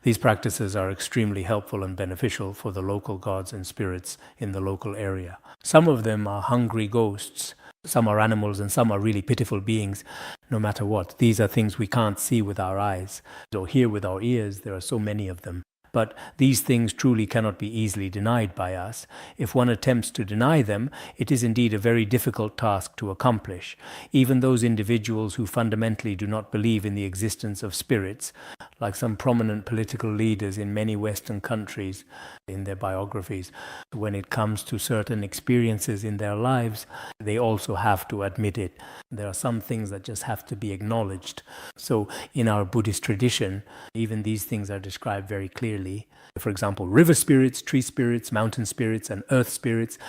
These practices are extremely helpful and beneficial for the local gods and spirits in the local area. Some of them are hungry ghosts. Some are animals and some are really pitiful beings. No matter what, these are things we can't see with our eyes or hear with our ears. There are so many of them. But these things truly cannot be easily denied by us. If one attempts to deny them, it is indeed a very difficult task to accomplish. Even those individuals who fundamentally do not believe in the existence of spirits, like some prominent political leaders in many Western countries, in their biographies, when it comes to certain experiences in their lives, they also have to admit it. There are some things that just have to be acknowledged. So in our Buddhist tradition, even these things are described very clearly. For example, river spirits, tree spirits, mountain spirits, and earth spirits.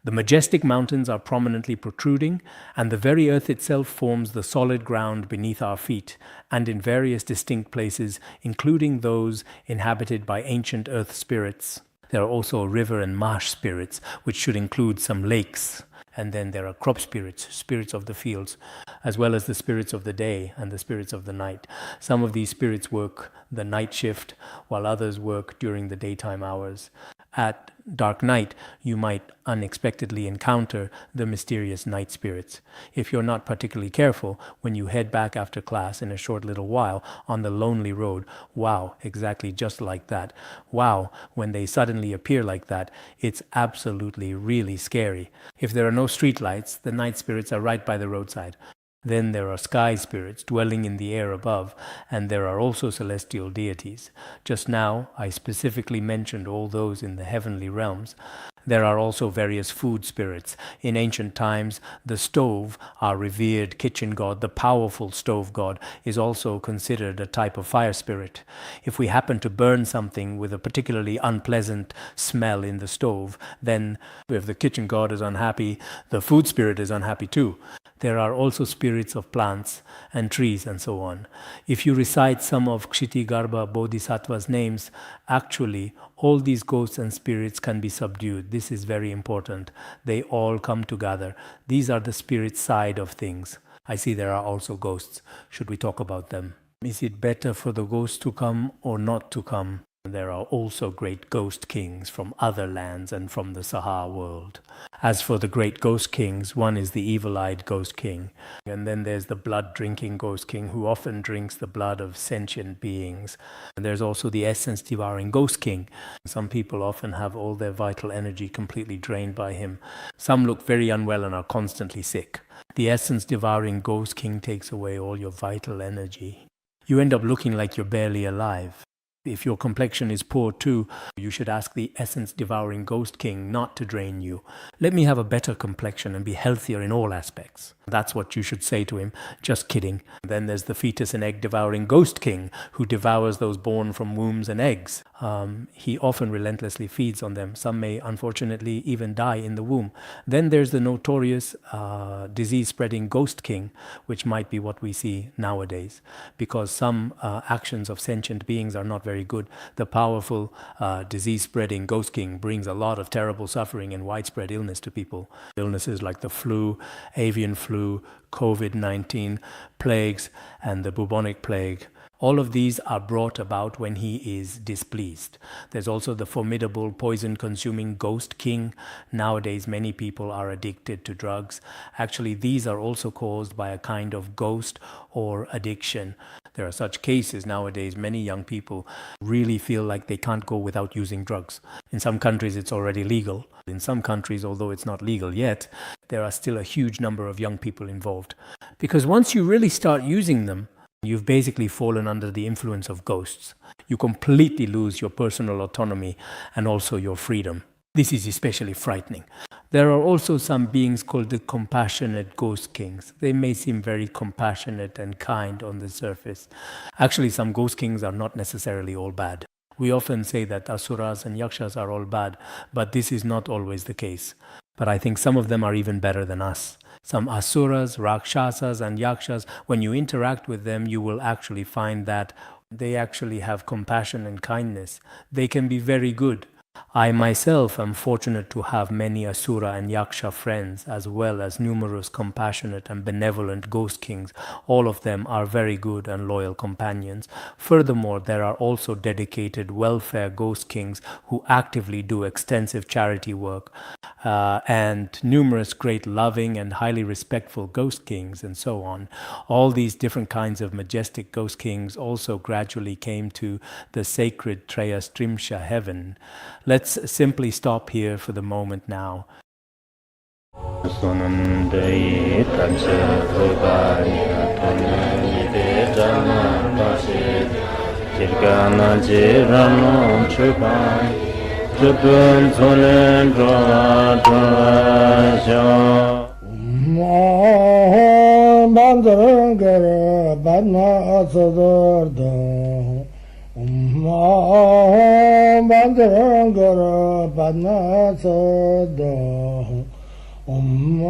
The majestic mountains are prominently protruding, and the very earth itself forms the solid ground beneath our feet, and in various distinct places, including those inhabited by ancient earth spirits. There are also river and marsh spirits, which should include some lakes. And then there are crop spirits, spirits of the fields, as well as the spirits of the day and the spirits of the night. Some of these spirits work the night shift, while others work during the daytime hours. At dark night, you might unexpectedly encounter the mysterious night spirits. If you're not particularly careful, when you head back after class in a short little while on the lonely road, wow, exactly just like that. Wow, when they suddenly appear like that, it's absolutely really scary. If there are no street lights, the night spirits are right by the roadside. Then there are sky spirits dwelling in the air above, and there are also celestial deities. Just now, I specifically mentioned all those in the heavenly realms. There are also various food spirits. In ancient times, the stove, our revered kitchen god, the powerful stove god, is also considered a type of fire spirit. If we happen to burn something with a particularly unpleasant smell in the stove, then if the kitchen god is unhappy, the food spirit is unhappy too. There are also spirits of plants and trees and so on. If you recite some of Ksitigarbha Bodhisattva's names, actually all these ghosts and spirits can be subdued. This is very important. They all come together. These are the spirit side of things. I see there are also ghosts. Should we talk about them? Is it better for the ghosts to come or not to come? There are also great ghost kings from other lands and from the Saha world. As for the great ghost kings, one is the evil-eyed ghost king. And then there's the blood-drinking ghost king who often drinks the blood of sentient beings. And there's also the essence-devouring ghost king. Some people often have all their vital energy completely drained by him. Some look very unwell and are constantly sick. The essence-devouring ghost king takes away all your vital energy. You end up looking like you're barely alive. If your complexion is poor too, you should ask the essence-devouring ghost king not to drain you. Let me have a better complexion and be healthier in all aspects. That's what you should say to him. Just kidding. Then there's the fetus and egg-devouring ghost king who devours those born from wombs and eggs. He often relentlessly feeds on them. Some may unfortunately even die in the womb. Then there's the notorious disease-spreading ghost king, which might be what we see nowadays, because some actions of sentient beings are not very good. The powerful disease-spreading ghost king brings a lot of terrible suffering and widespread illness to people. Illnesses like the flu, avian flu, COVID-19, plagues, and the bubonic plague. All of these are brought about when he is displeased. There's also the formidable poison-consuming ghost king. Nowadays, many people are addicted to drugs. Actually, these are also caused by a kind of ghost or addiction. There are such cases nowadays. Many young people really feel like they can't go without using drugs. In some countries, it's already legal. In some countries, although it's not legal yet, there are still a huge number of young people involved. Because once you really start using them, you've basically fallen under the influence of ghosts. You completely lose your personal autonomy and also your freedom. This is especially frightening. There are also some beings called the compassionate ghost kings. They may seem very compassionate and kind on the surface. Actually, some ghost kings are not necessarily all bad. We often say that asuras and yakshas are all bad, but this is not always the case. But I think some of them are even better than us. some asuras, rakshasas, and yakshas. When you interact with them, you will actually find that they actually have compassion and kindness. They can be very good. I myself am fortunate to have many asura and yaksha friends, as well as numerous compassionate and benevolent ghost kings. All of them are very good and loyal companions. Furthermore, there are also dedicated welfare ghost kings who actively do extensive charity work, and numerous great loving and highly respectful ghost kings, and so on. All these different kinds of majestic ghost kings also gradually came to the sacred Trayastrimsha heaven. Let's simply stop here for the moment now. Om